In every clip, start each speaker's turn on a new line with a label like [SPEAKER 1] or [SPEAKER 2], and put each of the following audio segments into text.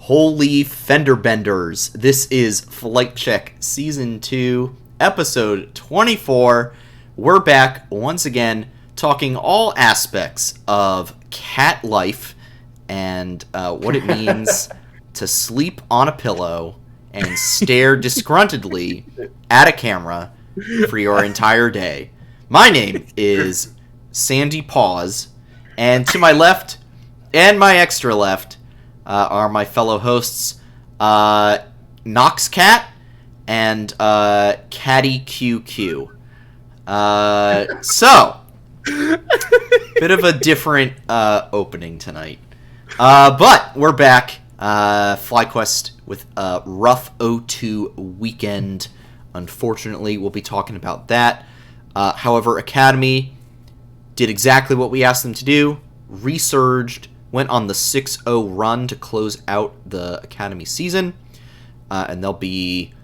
[SPEAKER 1] Holy fender benders. This is Flight Check Season 2, Episode 24. We're back once again talking all aspects of cat life and what it means to sleep on a pillow and stare disgruntledly at a camera for your entire day. My name is Sandy Paws, and to my left and my extra left are my fellow hosts, Nox Cat and Catty QQ. So, bit of a different opening tonight. But we're back. FlyQuest with a rough O2 weekend. Unfortunately, we'll be talking about that. However, Academy did exactly what we asked them to do. Resurged, went on the 6-0 run to close out the Academy season. And they'll be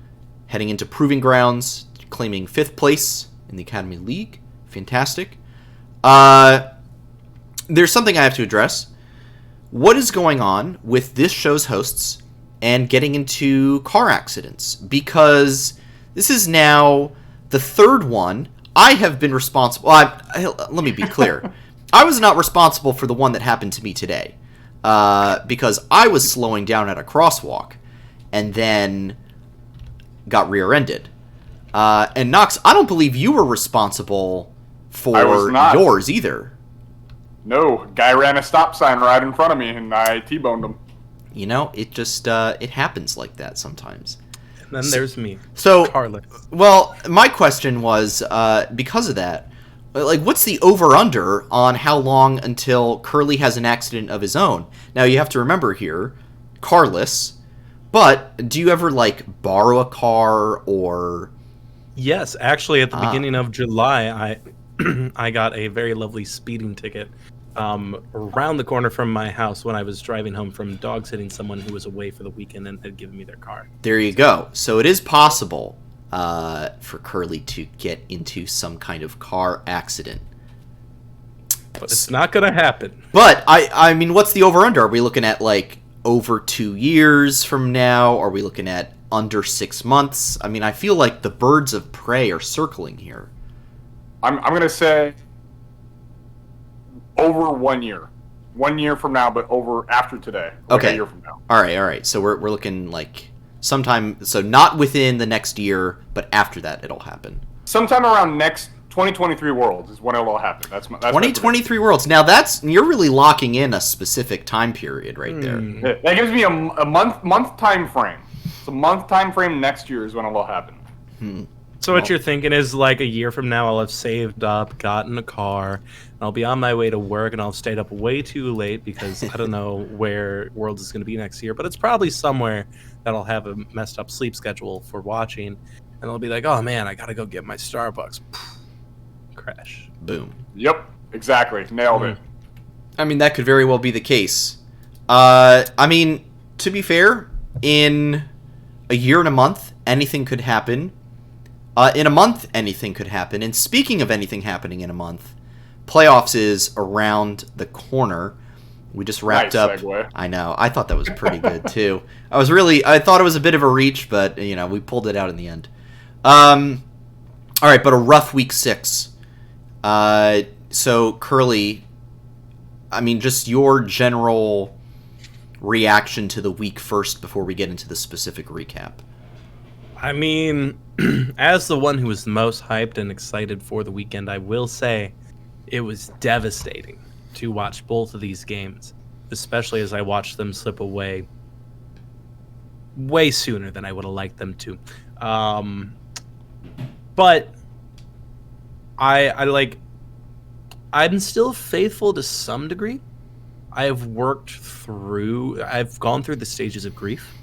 [SPEAKER 1] heading into Proving Grounds, claiming 5th place in the Academy League. Fantastic. There's something I have to address. What is going on with this show's hosts and getting into car accidents? Because this is now the third one. I have been responsible. Let me be clear. I was not responsible for the one that happened to me today because I was slowing down at a crosswalk and then got rear-ended. And Nox, I don't believe you were responsible for yours either.
[SPEAKER 2] No, guy ran a stop sign right in front of me and I T-boned him.
[SPEAKER 1] You know, it just it happens like that sometimes.
[SPEAKER 3] And then there's me.
[SPEAKER 1] So,
[SPEAKER 3] Carlos.
[SPEAKER 1] Well, my question was, because of that, like, what's the over-under on how long until Curly has an accident of his own? Now, you have to remember here, carless, but do you ever, like, borrow a car or...
[SPEAKER 3] Yes, actually, at the beginning of July, I got a very lovely speeding ticket around the corner from my house when I was driving home from dog sitting someone who was away for the weekend and had given me their car.
[SPEAKER 1] There you go. So it is possible for Curly to get into some kind of car accident.
[SPEAKER 3] But it's not going to happen.
[SPEAKER 1] But, I mean, what's the over-under? Are we looking at, like, over 2 years from now? Are we looking at under 6 months? I mean, I feel like the birds of prey are circling here.
[SPEAKER 2] I'm going to say over 1 year. 1 year from now, but over after today.
[SPEAKER 1] Okay.
[SPEAKER 2] A year from now.
[SPEAKER 1] All right. So we're looking like sometime, so not within the next year, but after that it'll happen.
[SPEAKER 2] Sometime around next 2023 Worlds is when it'll happen. That's
[SPEAKER 1] 2023 Worlds. Now you're really locking in a specific time period right there.
[SPEAKER 2] That gives me a month time frame. So month time frame next year is when it'll happen.
[SPEAKER 3] So what you're thinking is, like, a year from now I'll have saved up, gotten a car, and I'll be on my way to work, and I'll have stayed up way too late because I don't know where Worlds is going to be next year, but it's probably somewhere that I'll have a messed up sleep schedule for watching, and I'll be like, oh man, I got to go get my Starbucks. Crash.
[SPEAKER 1] Boom.
[SPEAKER 2] Yep, exactly. Nailed it.
[SPEAKER 1] I mean, that could very well be the case. I mean, to be fair, in a year and a month, anything could happen. In a month, anything could happen. And speaking of anything happening in a month, playoffs is around the corner. We just wrapped up.
[SPEAKER 2] Segue.
[SPEAKER 1] I know. I thought that was pretty good too. I thought it was a bit of a reach, but you know, we pulled it out in the end. All right, but a rough week 6. So Curly, I mean, just your general reaction to the week first before we get into the specific recap.
[SPEAKER 3] I mean, as the one who was the most hyped and excited for the weekend, I will say it was devastating to watch both of these games, especially as I watched them slip away way sooner than I would have liked them to. But I'm still faithful to some degree. I've gone through the stages of grief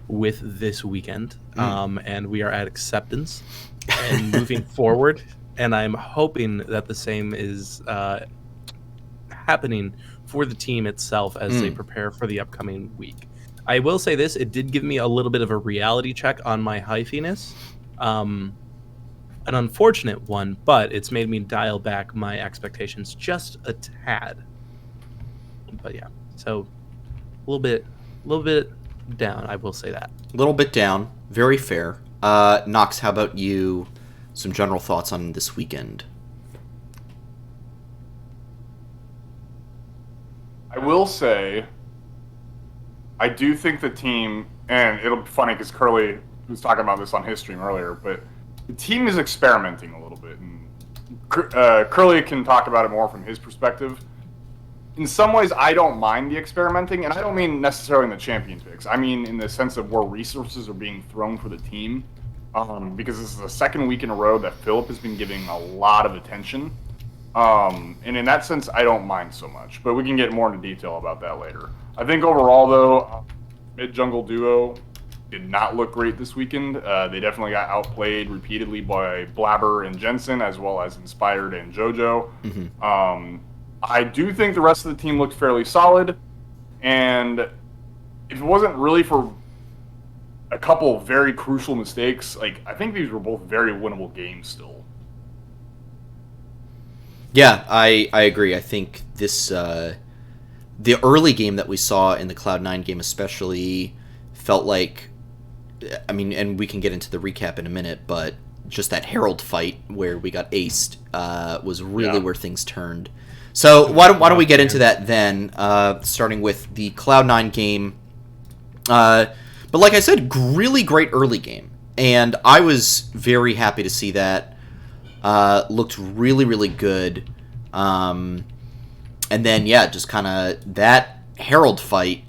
[SPEAKER 3] with this weekend, and we are at acceptance and moving forward, and I'm hoping that the same is happening for the team itself as they prepare for the upcoming week. I will say this, it did give me a little bit of a reality check on my hyphiness. An unfortunate one, but it's made me dial back my expectations just a tad. But yeah, so a little bit down. I will say that.
[SPEAKER 1] A little bit down. Very fair. Knox, how about you? Some general thoughts on this weekend.
[SPEAKER 2] I will say, I do think the team, and it'll be funny because Curly was talking about this on his stream earlier, but the team is experimenting a little bit. And Curly can talk about it more from his perspective. In some ways, I don't mind the experimenting, and I don't mean necessarily in the champion picks. I mean in the sense of where resources are being thrown for the team. Because this is the second week in a row that Philip has been giving a lot of attention. And in that sense, I don't mind so much. But we can get more into detail about that later. I think overall, though, mid-jungle duo did not look great this weekend. They definitely got outplayed repeatedly by Blabber and Jensen, as well as Inspired and JoJo.
[SPEAKER 1] Mm-hmm.
[SPEAKER 2] I do think the rest of the team looked fairly solid. And if it wasn't really for a couple very crucial mistakes, like, I think these were both very winnable games still.
[SPEAKER 1] Yeah, I agree. I think this the early game that we saw in the Cloud9 game especially felt like, I mean, and we can get into the recap in a minute, but just that Herald fight where we got aced was really where things turned. So why don't we get into that then, starting with the Cloud9 game. But like I said, really great early game. And I was very happy to see that. Looked really, really good. And then, just kind of that Herald fight,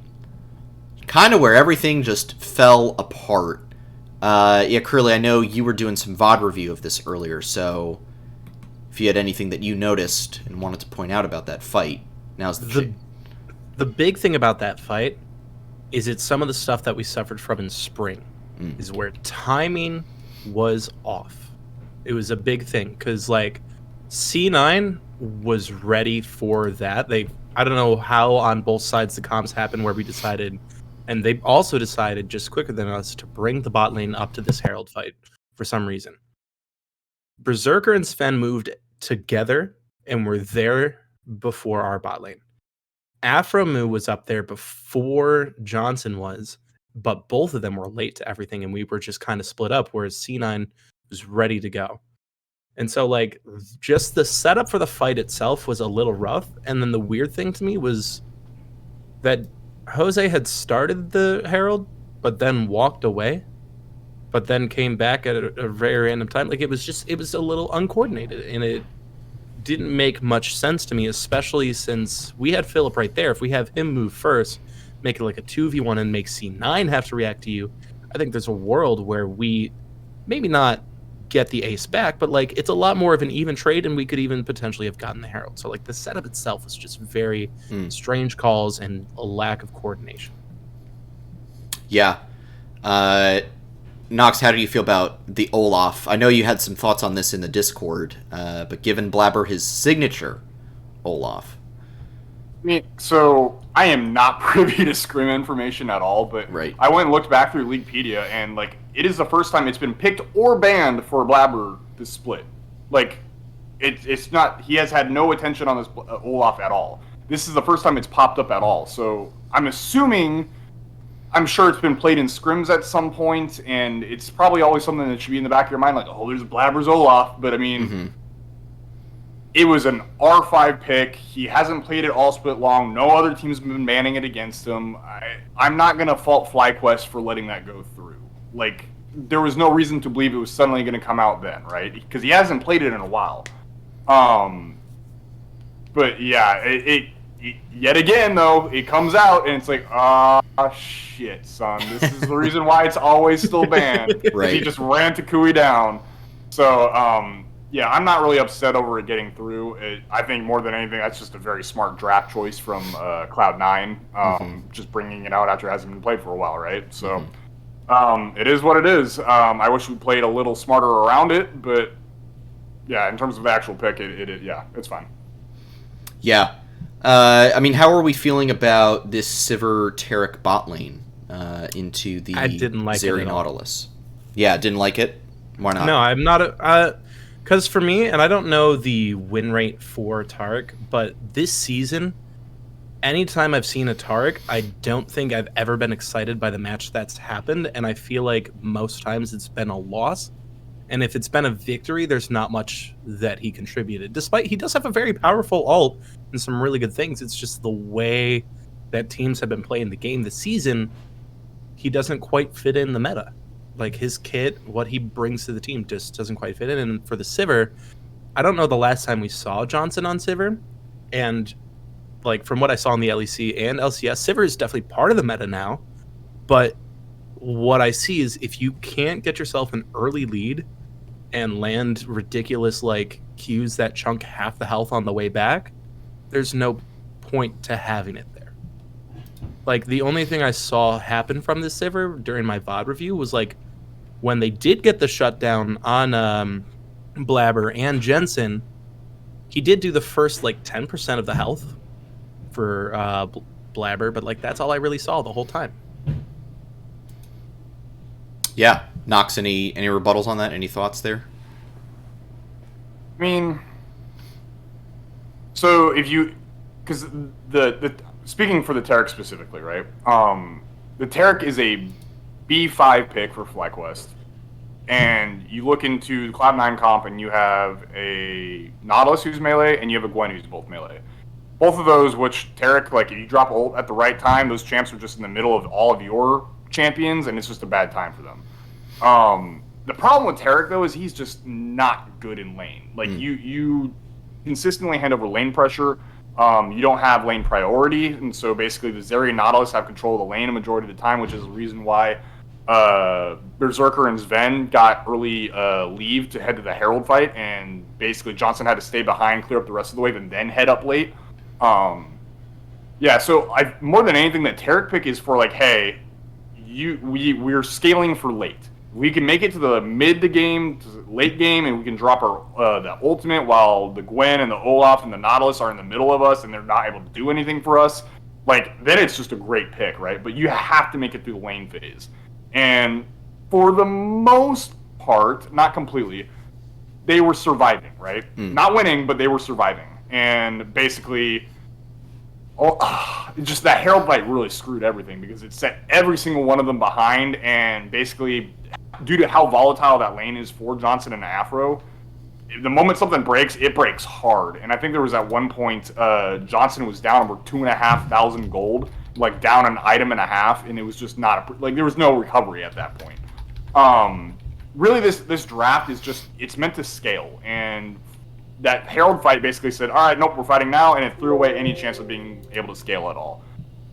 [SPEAKER 1] kind of where everything just fell apart. Curly, I know you were doing some VOD review of this earlier, so if you had anything that you noticed and wanted to point out about that fight, now's the chance.
[SPEAKER 3] The big thing about that fight is it's some of the stuff that we suffered from in spring, is where timing was off. It was a big thing, because, like, C9 was ready for that. I don't know how on both sides the comms happened where we decided, and they also decided just quicker than us to bring the bot lane up to this Herald fight for some reason. Berserker and Sven moved together and were there before our bot lane. Afromu was up there before Johnson was, but both of them were late to everything, and we were just kind of split up, whereas C9 was ready to go. And so, like, just the setup for the fight itself was a little rough, and then the weird thing to me was that Jose had started the Herald, but then walked away, but then came back at a very random time. Like, it was a little uncoordinated, and it didn't make much sense to me, especially since we had Philip right there. If we have him move first, make it like a 2v1 and make C9 have to react to you, I think there's a world where we maybe not get the ace back, but, like, it's a lot more of an even trade, and we could even potentially have gotten the Herald. So, like, the setup itself was just very strange calls and a lack of coordination.
[SPEAKER 1] Yeah. Knox, how do you feel about the Olaf? I know you had some thoughts on this in the Discord, but given Blabber his signature Olaf.
[SPEAKER 2] I mean, so I am not privy to scrim information at all, but
[SPEAKER 1] right.
[SPEAKER 2] I went and looked back through Leaguepedia, and, like, it is the first time it's been picked or banned for Blabber to split. Like, it's not, he has had no attention on this Olaf at all. This is the first time it's popped up at all, so I'm sure it's been played in scrims at some point, and it's probably always something that should be in the back of your mind, like, oh, there's Blabber's Olaf, but I mean, It was an R5 pick. He hasn't played it all split long. No other team's been banning it against him. I'm not going to fault FlyQuest for letting that go through. Like, there was no reason to believe it was suddenly going to come out then, right? Because he hasn't played it in a while. But yeah, yet again, though, it comes out, and it's like, shit, son. This is the reason why it's always still banned.
[SPEAKER 1] Right.
[SPEAKER 2] He just ran Takui down. So, yeah, I'm not really upset over it getting through. I think more than anything, that's just a very smart draft choice from Cloud9, just bringing it out after it hasn't been played for a while, right? So, it is what it is. I wish we played a little smarter around it, but yeah, in terms of the actual pick, yeah, it's fine.
[SPEAKER 1] Yeah. I mean, how are we feeling about this Sivir Taric bot lane into the Zeri Nautilus? Yeah, didn't like it? Why not?
[SPEAKER 3] No, I'm not. Because for me, and I don't know the win rate for Taric, but this season, anytime I've seen a Tarek, I don't think I've ever been excited by the match that's happened, and I feel like most times it's been a loss. And if it's been a victory, there's not much that he contributed. Despite he does have a very powerful ult and some really good things, it's just the way that teams have been playing the game this season, he doesn't quite fit in the meta. Like his kit, what he brings to the team just doesn't quite fit in. And for the Sivir, I don't know the last time we saw Johnson on Sivir, and like from what I saw in the LEC and LCS, Sivir is definitely part of the meta now. But what I see is if you can't get yourself an early lead and land ridiculous like Qs that chunk half the health on the way back, there's no point to having it there. Like the only thing I saw happen from this Sivir during my VOD review was like when they did get the shutdown on Blabber and Jensen, he did do the first like 10% of the health for Blabber, but like that's all I really saw the whole time.
[SPEAKER 1] Yeah. Knox, any rebuttals on that? Any thoughts there?
[SPEAKER 2] I mean, so if you, because the speaking for the Taric specifically, right? The Taric is a B5 pick for FlyQuest, and you look into the Cloud9 comp, and you have a Nautilus who's melee, and you have a Gwen who's both melee. Both of those, which Taric, like if you drop ult at the right time, those champs are just in the middle of all of your champions, and it's just a bad time for them. The problem with Taric though is he's just not good in lane. Like you consistently hand over lane pressure. You don't have lane priority, and so basically the Zeri and Nautilus have control of the lane a majority of the time, which is the reason why Berserker and Sven got early leave to head to the Herald fight, and basically Johnson had to stay behind, clear up the rest of the wave, and then head up late. Yeah, so more than anything, that Taric pick is for like, hey, we're scaling for late. We can make it to the mid game, to the late game, and we can drop our the ultimate while the Gwen and the Olaf and the Nautilus are in the middle of us and they're not able to do anything for us. Like, then it's just a great pick, right? But you have to make it through the lane phase. And for the most part, not completely, they were surviving, right? Not winning, but they were surviving. And basically, just that Herald fight really screwed everything because it set every single one of them behind, and basically, due to how volatile that lane is for Johnson and Afro, the moment something breaks, it breaks hard. And I think there was at one point, Johnson was down over 2,500 gold, like down an item and a half, and it was just not like there was no recovery at that point. Really, this draft is just it's meant to scale, and that Herald fight basically said, all right, nope, we're fighting now, and it threw away any chance of being able to scale at all.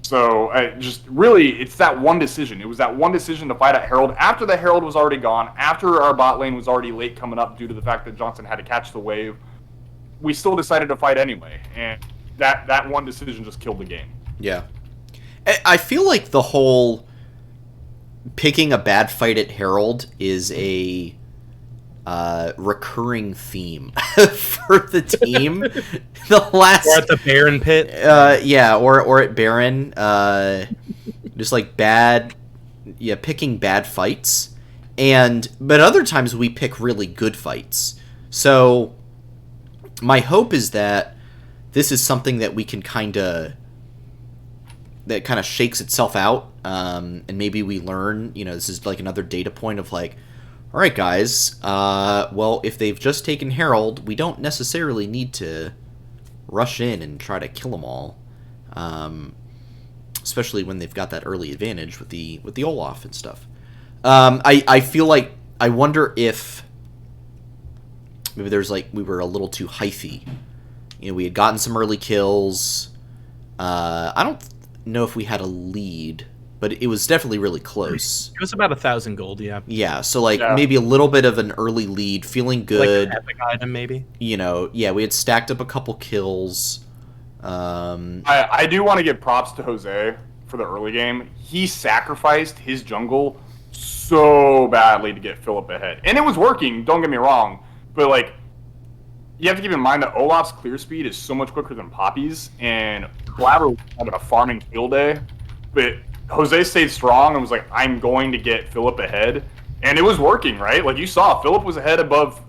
[SPEAKER 2] So just really, it's that one decision. It was that one decision to fight at Herald after the Herald was already gone, after our bot lane was already late coming up due to the fact that Johnson had to catch the wave. We still decided to fight anyway, and that one decision just killed the game.
[SPEAKER 1] Yeah. I feel like the whole picking a bad fight at Herald is a recurring theme for the team. The last,
[SPEAKER 3] or at the Baron pit,
[SPEAKER 1] yeah, or at Baron, just like picking bad fights, but other times we pick really good fights. So my hope is that this is something that we can kind of shakes itself out, and maybe we learn. This is like another data point of like, all right, guys, well, if they've just taken Herald, we don't necessarily need to rush in and try to kill them all, especially when they've got that early advantage with the Olaf and stuff. I feel like, I wonder if maybe there's like, we were a little too hyphy. We had gotten some early kills. I don't know if we had a lead, but it was definitely really close.
[SPEAKER 3] It was about 1,000 gold, yeah.
[SPEAKER 1] Yeah, so maybe a little bit of an early lead, feeling good.
[SPEAKER 3] Like an epic item, maybe.
[SPEAKER 1] Yeah, we had stacked up a couple kills.
[SPEAKER 2] I do want to give props to Jose for the early game. He sacrificed his jungle so badly to get Philip ahead, and it was working. Don't get me wrong, but like, you have to keep in mind that Olaf's clear speed is so much quicker than Poppy's, and Blabber was having a farming kill day, but Jose stayed strong and was like, I'm going to get Philip ahead. And it was working, right? Like you saw, Philip was ahead above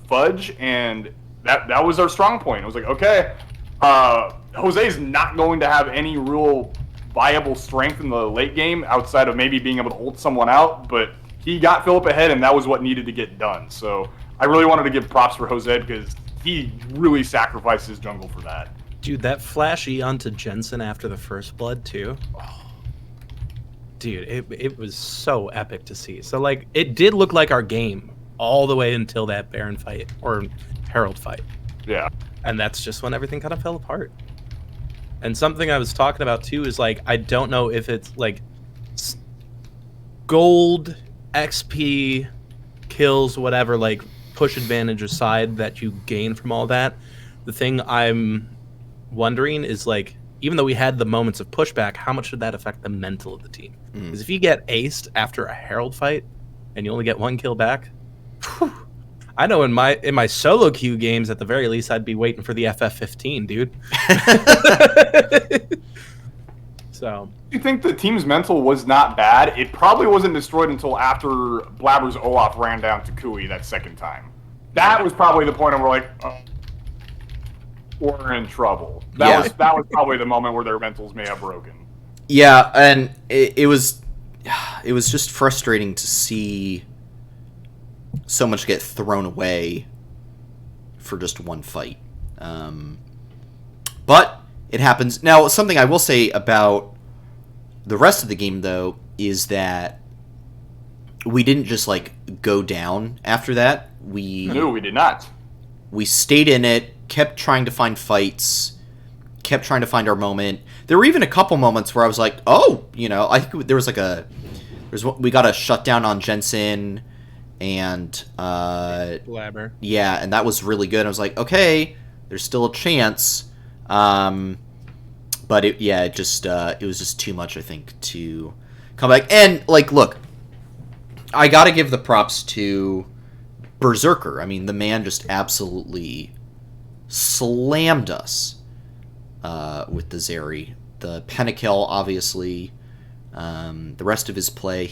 [SPEAKER 2] Fudge, and that was our strong point. It was like, okay, Jose's not going to have any real viable strength in the late game outside of maybe being able to ult someone out, but he got Philip ahead, and that was what needed to get done. So I really wanted to give props for Jose because he really sacrificed his jungle for that.
[SPEAKER 3] Dude, that flashy onto Jensen after the first blood, too. Oh, dude, it was so epic to see. So, like, it did look like our game all the way until that Baron fight, or Herald fight.
[SPEAKER 2] Yeah.
[SPEAKER 3] And that's just when everything kind of fell apart. And something I was talking about, too, is, like, I don't know if it's, like, gold, XP, kills, whatever, like, push advantage aside that you gain from all that. The thing I'm wondering is, like, even though we had the moments of pushback, how much did that affect the mental of the team? Because if you get aced after a Herald fight and you only get 1 kill back, whew, I know in my solo queue games, at the very least, I'd be waiting for the FF15, dude. So,
[SPEAKER 2] you think the team's mental was not bad? It probably wasn't destroyed until after Blabber's Olaf ran down to Kui that second time. That was probably the point where we're like, oh, we're in trouble. That was probably the moment where their mentals may have broken.
[SPEAKER 1] Yeah, and it was just frustrating to see so much get thrown away for just one fight. But it happens. Now, something I will say about the rest of the game, though, is that we didn't just, like, go down after that.
[SPEAKER 2] No, we did not.
[SPEAKER 1] We stayed in it, kept trying to find fights, kept trying to find our moment. There were even a couple moments where I was like, oh, you know, I think there was like we got a shutdown on Jensen and
[SPEAKER 3] Blabber.
[SPEAKER 1] Yeah, and that was really good. I was like, okay, there's still a chance. But it was just too much, I think, to come back. And, like, look, I gotta give the props to Berserker. I mean, the man just absolutely slammed us with the Zeri. The Pentakill, obviously. The rest of his play,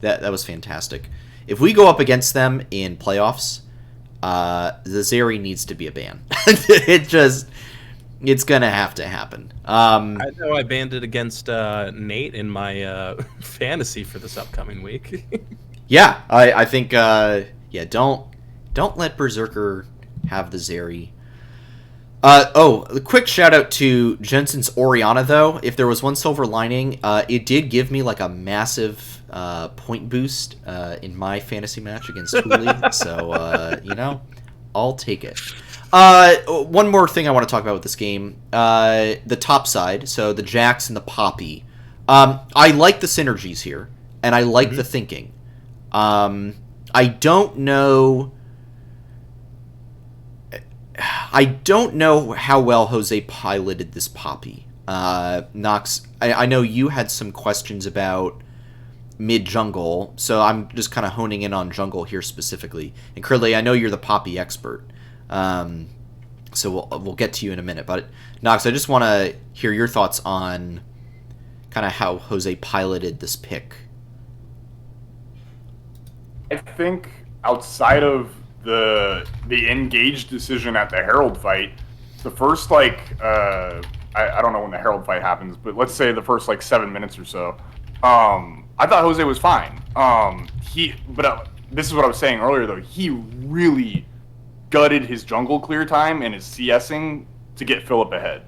[SPEAKER 1] that was fantastic. If we go up against them in playoffs, the Zeri needs to be a ban. It's gonna have to happen.
[SPEAKER 3] I know I banned it against Nate in my fantasy for this upcoming week.
[SPEAKER 1] Yeah, I think don't let Berserker have the Zeri. A quick shout out to Jensen's Orianna, though. If there was one silver lining, it did give me like a massive point boost in my fantasy match against Cooley. So I'll take it. One more thing I want to talk about with this game, the top side, so the Jax and the Poppy. I like the synergies here, and I like the thinking. I don't know how well Jose piloted this Poppy. Nox, I know you had some questions about mid-jungle, so I'm just kind of honing in on jungle here specifically. And Curly, I know you're the Poppy expert. So we'll get to you in a minute. But Nox, I just want to hear your thoughts on kind of how Jose piloted this pick.
[SPEAKER 2] I think outside of the engaged decision at the Herald fight, the first I don't know when the Herald fight happens, but let's say the first 7 minutes or so, I thought Jose was fine. This is what I was saying earlier though. He really gutted his jungle clear time and his CSing to get Philip ahead.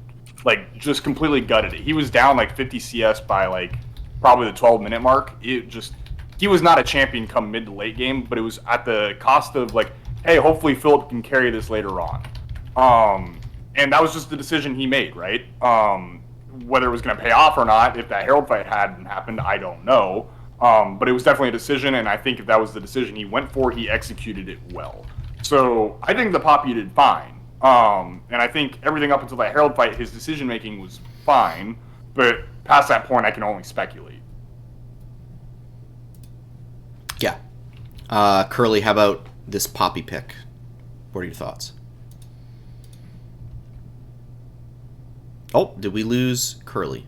[SPEAKER 2] Just completely gutted it. He was down 50 CS by probably the 12-minute mark. He was not a champion come mid to late game, but it was at the cost of hey, hopefully Philip can carry this later on. And that was just the decision he made, right? Whether it was going to pay off or not, if that Herald fight hadn't happened, I don't know. But it was definitely a decision, and I think if that was the decision he went for, he executed it well. So I think the Poppy did fine. And I think everything up until that Herald fight, his decision-making was fine. But past that point, I can only speculate.
[SPEAKER 1] Yeah. Curly, how about this Poppy pick? What are your thoughts? Oh, did we lose Curly?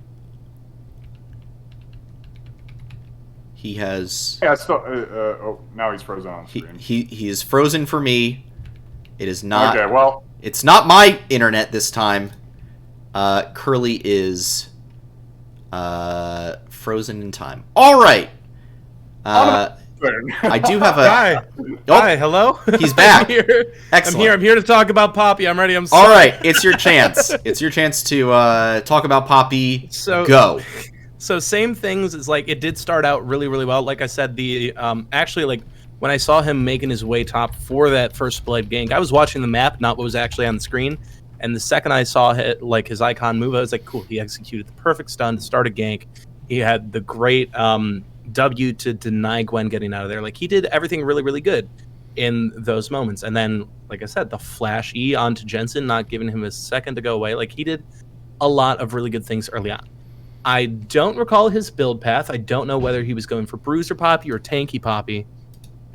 [SPEAKER 1] He has...
[SPEAKER 2] Yeah, now he's frozen on screen.
[SPEAKER 1] He is frozen for me. It is not...
[SPEAKER 2] Okay, well...
[SPEAKER 1] It's not my internet this time. Curly is frozen in time. All right. I do have a...
[SPEAKER 3] Hi.
[SPEAKER 1] Oh,
[SPEAKER 3] Hi, hello?
[SPEAKER 1] he's back.
[SPEAKER 3] I'm here.
[SPEAKER 1] Excellent.
[SPEAKER 3] I'm here to talk about Poppy. I'm ready. I'm sorry.
[SPEAKER 1] All right, it's your chance. It's your chance to talk about Poppy. Go.
[SPEAKER 3] So same things as like it did start out really, really well. Like I said, the actually like when I saw him making his way top for that first blade gank, I was watching the map, not what was actually on the screen. And the second I saw his icon move, I was like, cool, he executed the perfect stun to start a gank. He had the great W to deny Gwen getting out of there. Like he did everything really, really good in those moments. And then, like I said, the flash E onto Jensen, not giving him a second to go away. Like he did a lot of really good things early on. I don't recall his build path. I don't know whether he was going for Bruiser Poppy or Tanky Poppy.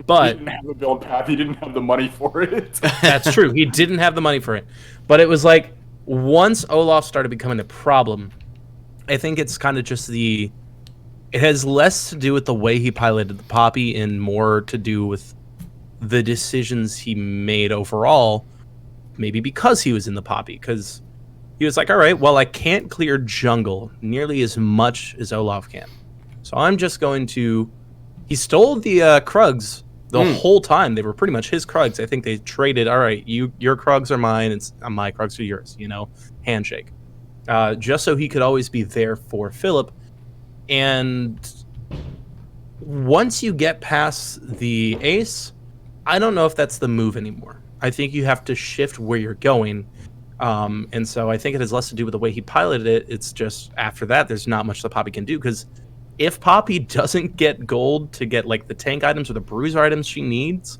[SPEAKER 3] But
[SPEAKER 2] he didn't have the build path. He didn't have the money for it.
[SPEAKER 3] That's true. He didn't have the money for it. But it was like once Olaf started becoming a problem, I think it's kind of just it has less to do with the way he piloted the Poppy and more to do with the decisions he made overall, maybe because he was in the Poppy. Because he was like, all right, well, I can't clear jungle nearly as much as Olaf can. So I'm just going to... He stole the Krugs the whole time. They were pretty much his Krugs. I think they traded, all right, your Krugs are mine, and my Krugs are yours, handshake. Just so he could always be there for Philip. And once you get past the ace, I don't know if that's the move anymore. I think you have to shift where you're going. And so I think it has less to do with the way he piloted it. It's just after that, there's not much that Poppy can do, because if Poppy doesn't get gold to get like the tank items or the bruiser items she needs,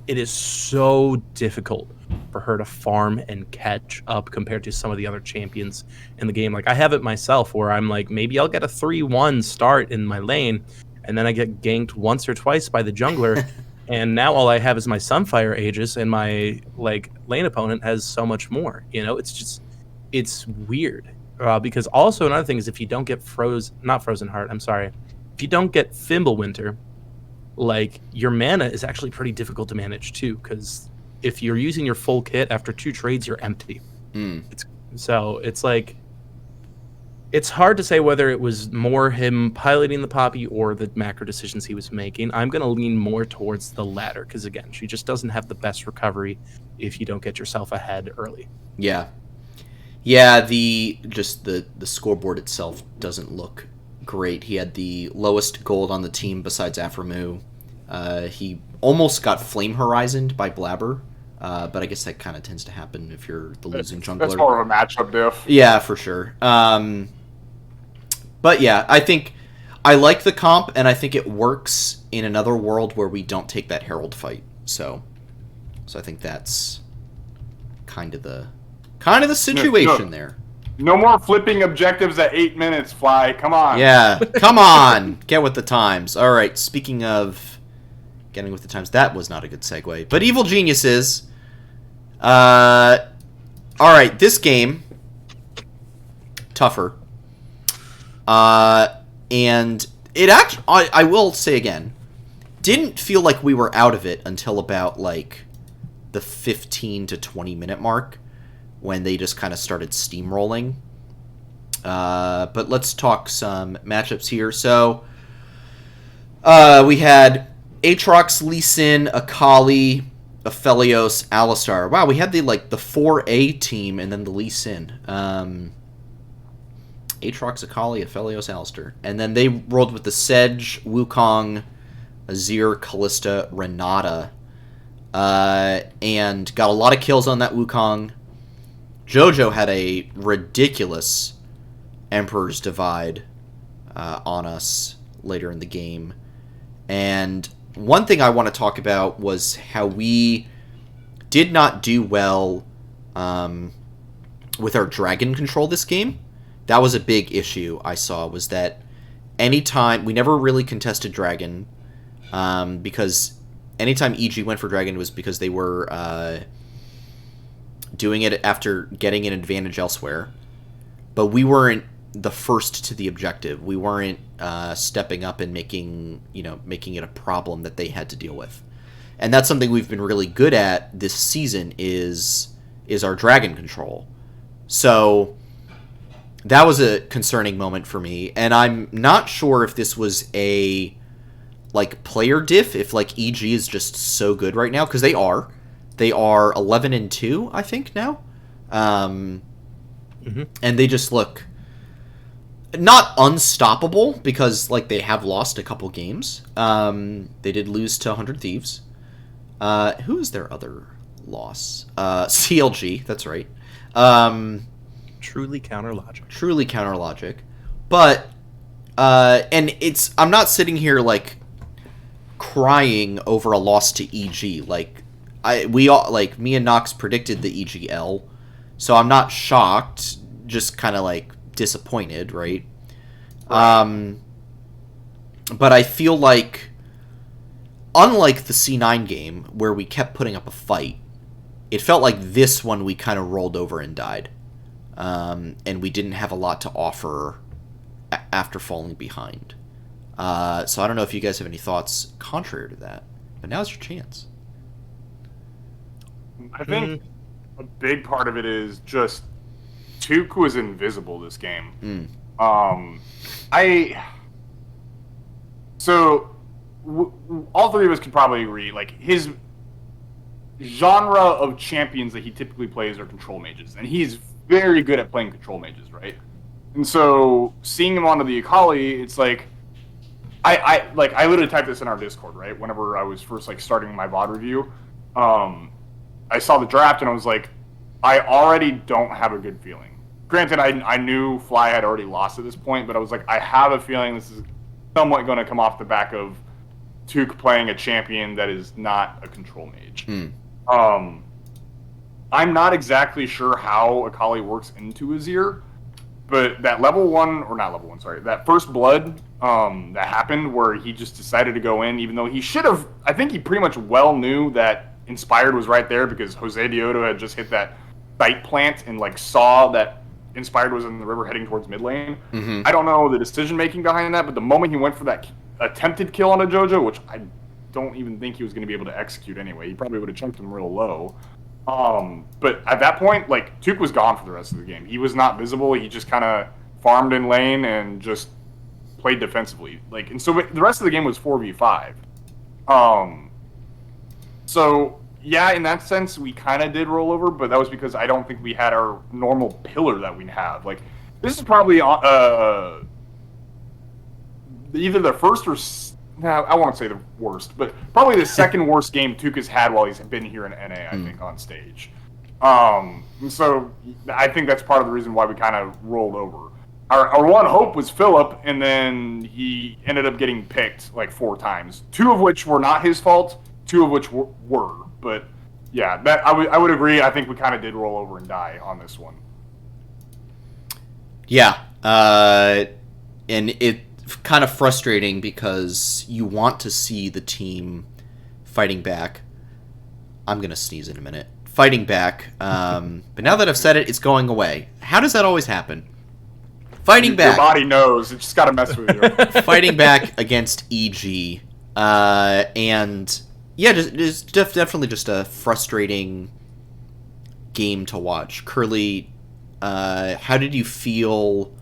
[SPEAKER 3] it is so difficult for her to farm and catch up compared to some of the other champions in the game. Like I have it myself where I'm like, maybe I'll get a 3-1 start in my lane, and then I get ganked once or twice by the jungler. And now all I have is my Sunfire Aegis, and my like lane opponent has so much more. It's weird. Because also another thing is if you don't get not Frozen Heart, I'm sorry. If you don't get Fimbulwinter, like your mana is actually pretty difficult to manage too. Because if you're using your full kit after 2 trades, you're empty. It's like it's hard to say whether it was more him piloting the Poppy or the macro decisions he was making. I'm going to lean more towards the latter because, again, she just doesn't have the best recovery if you don't get yourself ahead early.
[SPEAKER 1] Yeah, the scoreboard itself doesn't look great. He had the lowest gold on the team besides Aframu. He almost got Flame Horizoned by Blabber, but I guess that kind of tends to happen if you're the losing jungler.
[SPEAKER 2] That's more of a matchup diff.
[SPEAKER 1] Yeah, for sure. But yeah, I think I like the comp, and I think it works in another world where we don't take that Herald fight. So I think that's kind of the situation there.
[SPEAKER 2] No more flipping objectives at 8 minutes, Fly. Come on.
[SPEAKER 1] Yeah, come on. Get with the times. All right, speaking of getting with the times, that was not a good segue. But Evil Geniuses. All right, this game, tougher. And it actually, I will say again, didn't feel like we were out of it until about, like, the 15 to 20 minute mark, when they just kind of started steamrolling. But let's talk some matchups here. So, we had Aatrox, Lee Sin, Akali, Aphelios, Alistar. Wow, we had the 4A team and then the Lee Sin. Aatrox, Akali, Aphelios, Alistar. And then they rolled with the Sedge, Wukong, Azir, Kalista, Renata. And got a lot of kills on that Wukong. Jojo had a ridiculous Emperor's Divide on us later in the game. And one thing I want to talk about was how we did not do well with our dragon control this game. That was a big issue I saw, was that anytime... We never really contested dragon, because anytime EG went for dragon was because they were doing it after getting an advantage elsewhere. But we weren't the first to the objective. We weren't stepping up and making it a problem that they had to deal with. And that's something we've been really good at this season is our dragon control. So that was a concerning moment for me, and I'm not sure if this was a like player diff, if like EG is just so good right now, because they are 11-2, I think now, and they just look not unstoppable because like they have lost a couple games. They did lose to 100 Thieves. Who is their other loss? CLG, that's right.
[SPEAKER 3] Truly counter logic. But and I'm not sitting here like crying over a loss to EG. Like me and Knox predicted the EGL, so I'm not shocked, just kind of like disappointed, right? But I feel like, unlike the C9 game where we kept putting up a fight, it felt like this one we kind of rolled over and died, and we didn't have a lot to offer after falling behind. So I don't know if you guys have any thoughts contrary to that, but now's your chance.
[SPEAKER 2] I think a big part of it is just Tuke was invisible this game. All three of us could probably agree, like, his genre of champions that he typically plays are control mages, and he's very good at playing control mages, right? And so seeing him onto the Akali, it's like I literally typed this in our Discord, right? Whenever I was first like starting my VOD review, I saw the draft and I was like, I already don't have a good feeling. Granted, I knew Fly had already lost at this point, but I was like, I have a feeling this is somewhat going to come off the back of Tuke playing a champion that is not a control mage. I'm not exactly sure how Akali works into Azir, but that that first blood that happened where he just decided to go in, even though he should have, I think he pretty much well knew that Inspired was right there because Jose Dioto had just hit that sight plant and like saw that Inspired was in the river heading towards mid lane. I don't know the decision making behind that, but the moment he went for that attempted kill on a JoJo, which I don't even think he was going to be able to execute anyway, he probably would have chunked him real low. But at that point, like, Tuke was gone for the rest of the game. He was not visible. He just kind of farmed in lane and just played defensively. Like, and so the rest of the game was 4v5. So yeah, in that sense, we kind of did roll over, but that was because I don't think we had our normal pillar that we have. Like, this is probably either the first or I won't say the worst, but probably the second worst game Tuke has had while he's been here in NA, I think, on stage. So I think that's part of the reason why we kind of rolled over. Our one hope was Philip, and then he ended up getting picked like 4 times, 2 of which were not his fault, 2 of which were. But yeah, that I would agree. I think we kind of did roll over and die on this one.
[SPEAKER 1] Yeah, and it kind of frustrating because you want to see the team fighting back. I'm gonna sneeze in a minute. Fighting back, but now that I've said it, it's going away. How does that always happen? Fighting back.
[SPEAKER 2] Your body knows. It just got to mess with you.
[SPEAKER 1] Fighting back against EG, and yeah, definitely just a frustrating game to watch. Curly, how did you feel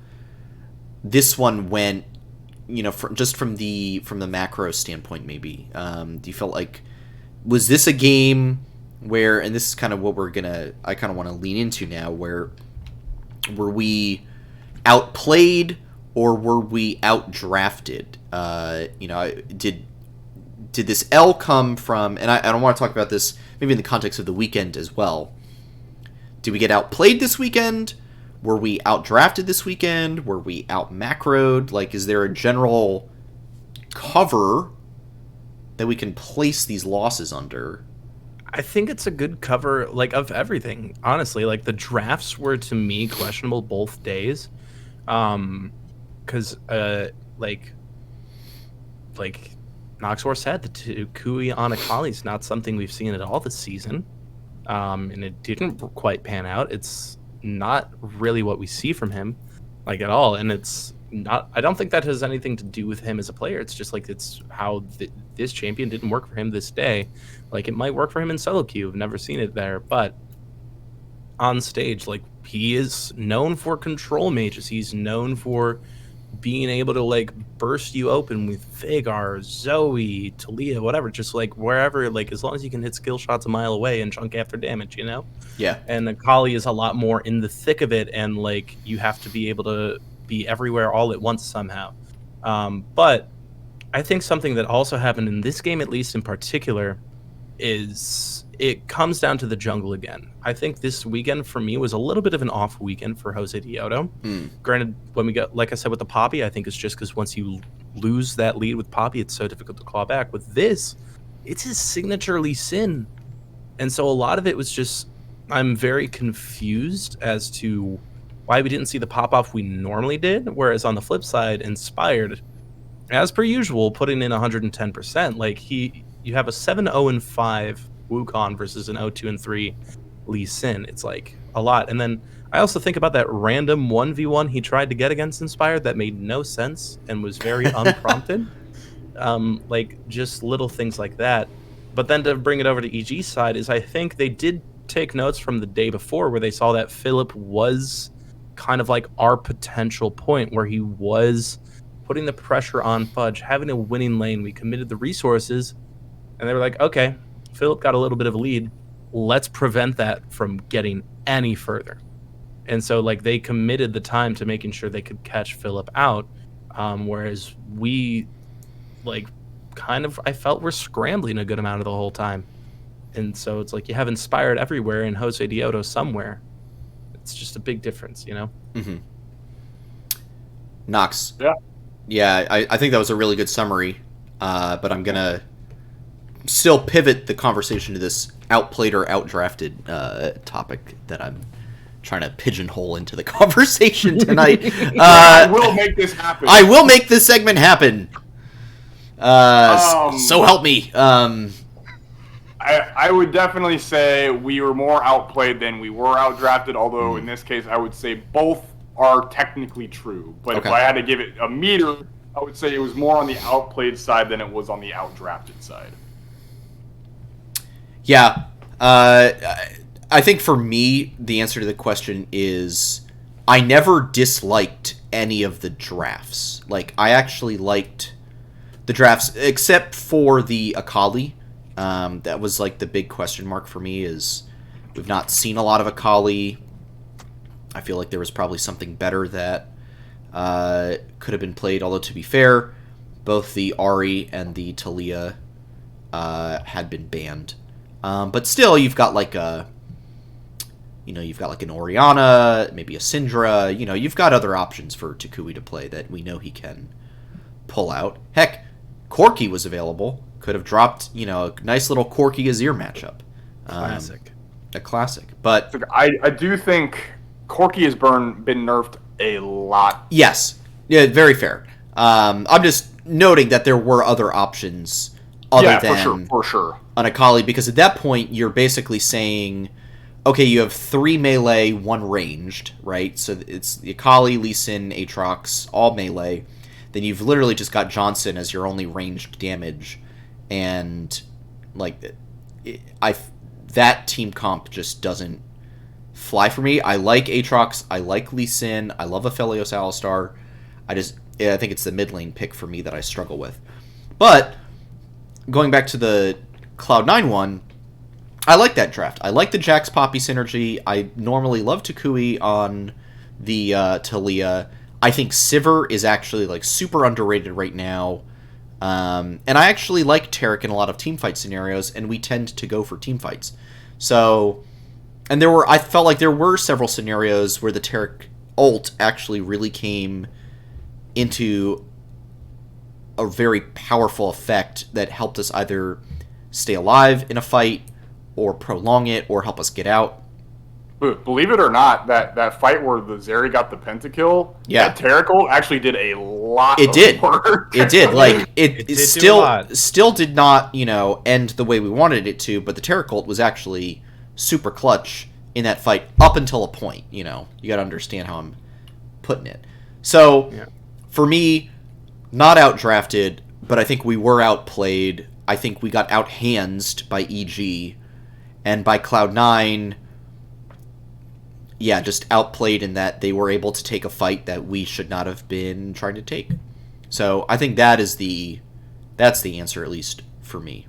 [SPEAKER 1] this one went? You know, from the macro standpoint, maybe. Do you feel like, was this a game where, and this is kind of what I kind of want to lean into now, where were we outplayed or were we outdrafted? You know, did this L come from, and I don't want to talk about this maybe in the context of the weekend as well. Did we get outplayed this weekend? Were we outdrafted this weekend? Were we out-macroed? Like, is there a general cover that we can place these losses under?
[SPEAKER 3] I think it's a good cover, like, of everything, honestly. Like, the drafts were, to me, questionable both days. Because, like Noxor said, the Kui on Akali is not something we've seen at all this season. And it didn't quite pan out. It's not really what we see from him, like, at all. And it's not, I don't think that has anything to do with him as a player. It's just like, it's how this champion didn't work for him this day. Like, it might work for him in solo queue. I've never seen it there, but on stage. Like, he is known for control mages. He's known for being able to like burst you open with Vagar, Zoe, Talia, whatever, just like wherever, like as long as you can hit skill shots a mile away and chunk after damage, you know?
[SPEAKER 1] Yeah.
[SPEAKER 3] And Akali is a lot more in the thick of it, and like you have to be able to be everywhere all at once somehow. But I think something that also happened in this game, at least in particular, is it comes down to the jungle again. I think this weekend for me was a little bit of an off weekend for Jose Dioto. Granted, when we got, like I said, with the Poppy, I think it's just because once you lose that lead with Poppy, it's so difficult to claw back. With this, it's his signature Lee Sin. And so a lot of it was just, I'm very confused as to why we didn't see the pop-off we normally did, whereas on the flip side, Inspired, as per usual, putting in 110%. Like, you have a 7-0-5 Wukong versus an 0-2-3 Lee Sin. It's like a lot. And then I also think about that random 1v1 he tried to get against Inspired that made no sense and was very unprompted. Like, just little things like that. But then to bring it over to EG's side is I think they did take notes from the day before where they saw that Philip was kind of like our potential point, where he was putting the pressure on Fudge, having a winning lane. We committed the resources, and they were like, okay, Philip got a little bit of a lead. Let's prevent that from getting any further. And so, like, they committed the time to making sure they could catch Philip out, whereas we, like, kind of, I felt we're scrambling a good amount of the whole time. And so it's like you have Inspired everywhere and Jose Dioto somewhere. It's just a big difference, you know?
[SPEAKER 1] Mm-hmm. Knox.
[SPEAKER 2] Yeah.
[SPEAKER 1] Yeah, I think that was a really good summary, but I'm going to still pivot the conversation to this outplayed or outdrafted topic that I'm trying to pigeonhole into the conversation tonight.
[SPEAKER 2] I will make this happen.
[SPEAKER 1] I will make this segment happen. So help me.
[SPEAKER 2] I would definitely say we were more outplayed than we were outdrafted, although in this case I would say both are technically true. But
[SPEAKER 1] Okay.
[SPEAKER 2] if I had to give it a meter, I would say it was more on the outplayed side than it was on the outdrafted side.
[SPEAKER 1] Yeah. I think for me, the answer to the question is I never disliked any of the drafts. Like, I actually liked the drafts, except for the Akali. That was, like, the big question mark for me is we've not seen a lot of Akali. I feel like there was probably something better that could have been played, although to be fair, both the Ahri and the Talia had been banned. But still, you've got like a, you've got like an Orianna, maybe a Syndra. You've got other options for Takui to play that we know he can pull out. Heck, Corki was available. Could have dropped, a nice little Corki Azir matchup.
[SPEAKER 3] Classic.
[SPEAKER 1] A classic. But
[SPEAKER 2] I do think Corki has been nerfed a lot.
[SPEAKER 1] yes, yeah, very fair. I'm just noting that there were other options other than
[SPEAKER 2] for sure.
[SPEAKER 1] an Akali, because at that point you're basically saying, okay, you have 3 melee, 1 ranged, right? So it's the Akali, Lee Sin, Aatrox, all melee. Then you've literally just got Johnson as your only ranged damage, and like that team comp just doesn't fly for me. I like Aatrox, I like Lee Sin, I love Aphelios Alistar. I think it's the mid lane pick for me that I struggle with. But going back to the Cloud9 one, I like that draft. I like the Jax Poppy synergy. I normally love Takui on the Talia. I think Sivir is actually like super underrated right now. And I actually like Taric in a lot of teamfight scenarios, and we tend to go for teamfights. So, and I felt like there were several scenarios where the Taric ult actually really came into a very powerful effect that helped us either stay alive in a fight, or prolong it, or help us get out.
[SPEAKER 2] But believe it or not, that fight where the Zeri got the pentakill,
[SPEAKER 1] Yeah.
[SPEAKER 2] that Taric ult actually did a lot
[SPEAKER 1] It
[SPEAKER 2] of
[SPEAKER 1] did.
[SPEAKER 2] work.
[SPEAKER 1] It did. Like, it
[SPEAKER 3] did do a
[SPEAKER 1] still
[SPEAKER 3] lot.
[SPEAKER 1] did not, end the way we wanted it to, but the Taric ult was actually super clutch in that fight up until a point, You got to understand how I'm putting it. So,
[SPEAKER 3] Yeah.
[SPEAKER 1] for me, not outdrafted, but I think we were outplayed. I think we got outhandsed by EG, and by Cloud9, yeah, just outplayed in that they were able to take a fight that we should not have been trying to take. So I think that's the answer, at least for me.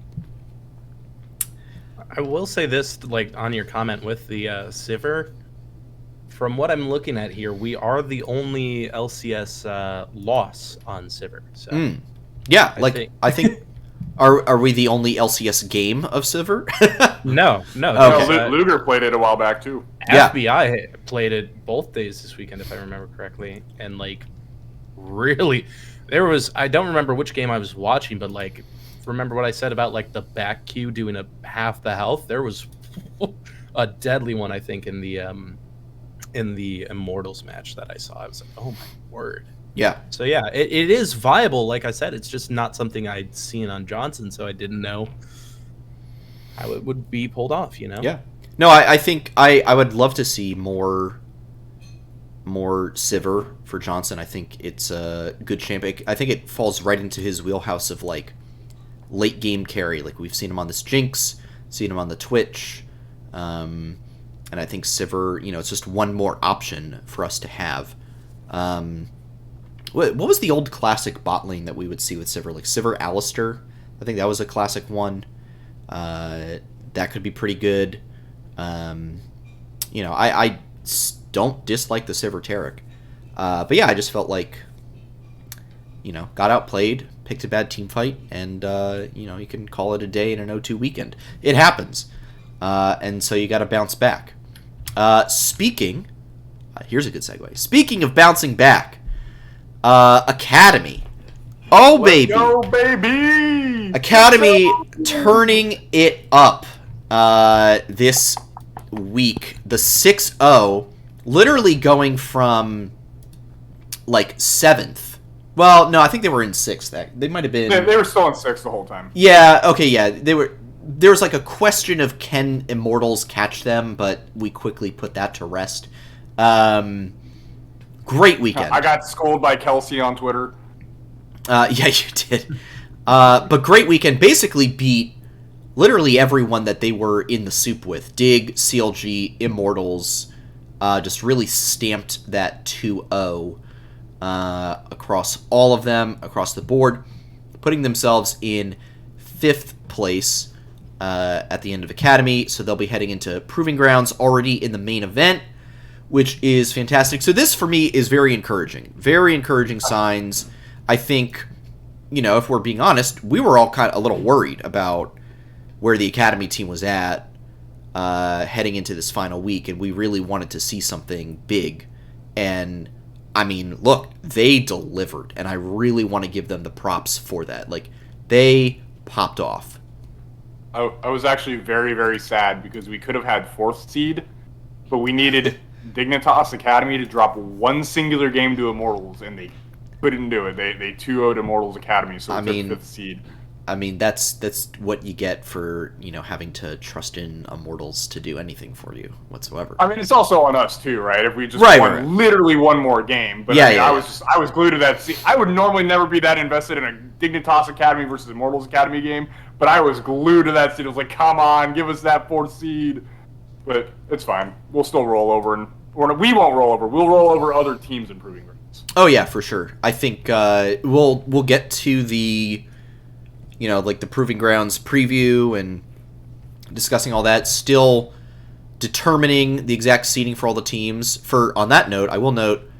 [SPEAKER 3] I will say this, like on your comment with the Sivir. From what I'm looking at here, we are the only LCS loss on Sivir. So
[SPEAKER 1] Yeah,
[SPEAKER 3] I
[SPEAKER 1] I think are we the only LCS game of Sivir?
[SPEAKER 3] no.
[SPEAKER 1] Okay.
[SPEAKER 2] Luger played it a while back too.
[SPEAKER 1] Yeah.
[SPEAKER 3] FBI played it both days this weekend, if I remember correctly, and like really, there was I don't remember which game I was watching, but like remember what I said about like the back queue doing a half the health. There was a deadly one, I think, in the Immortals match that I saw. I was like, oh my word.
[SPEAKER 1] Yeah.
[SPEAKER 3] So yeah, it is viable. Like I said, it's just not something I'd seen on Johnson, so I didn't know how it would be pulled off.
[SPEAKER 1] Yeah. No, I think I would love to see more Sivir for Johnson. I think it's a good champion. I think it falls right into his wheelhouse of like late game carry. Like we've seen him on this Jinx, seen him on the Twitch, and I think Sivir, it's just one more option for us to have. What was the old classic bot lane that we would see with Sivir? Like Sivir Alistair? I think that was a classic one. That could be pretty good. I don't dislike the Sivir Taric. But yeah, I just felt like, got outplayed, picked a bad team fight, and, you can call it a day in an 0-2 weekend. It happens. And so you got to bounce back. Here's a good segue. Speaking of bouncing back, Academy. Oh, baby.
[SPEAKER 2] Let's go, baby.
[SPEAKER 1] Academy turning it up this week. The 6-0, literally going from like 7th. Well, no, I think they were in 6th. They might have been.
[SPEAKER 2] They were still in 6th the whole time.
[SPEAKER 1] Yeah. Okay. Yeah. They were. There was like a question of can Immortals catch them, but we quickly put that to rest. Great weekend.
[SPEAKER 2] I got scolded by Kelsey on Twitter.
[SPEAKER 1] Yeah, you did. But great weekend. Basically beat literally everyone that they were in the soup with. Dig, CLG, Immortals. Just really stamped that 2-0 across all of them, across the board, putting themselves in 5th place at the end of Academy. So they'll be heading into Proving Grounds already in the main event, which is fantastic. So this, for me, is very encouraging. Very encouraging signs. I think, if we're being honest, we were all kind of a little worried about where the Academy team was at heading into this final week, and we really wanted to see something big. And, I mean, look, they delivered, and I really want to give them the props for that. Like, they popped off.
[SPEAKER 2] I was actually very, very sad because we could have had 4th seed, but we needed Dignitas Academy to drop one singular game to Immortals, and they couldn't do it. They 2-0'd Immortals Academy, so it's 5th seed.
[SPEAKER 1] I mean, that's what you get for, having to trust in Immortals to do anything for you whatsoever.
[SPEAKER 2] I mean, it's also on us too, right? If we just won literally one more game. But I was glued to that seed. I would normally never be that invested in a Dignitas Academy versus Immortals Academy game, but I was glued to that seed. I was like, come on, give us that 4th seed. But it's fine. We'll still roll over, and we won't roll over. We'll roll over other teams in Proving Grounds.
[SPEAKER 1] Oh yeah, for sure. I think we'll get to the like the Proving Grounds preview and discussing all that. Still determining the exact seeding for all the teams. On that note, I will note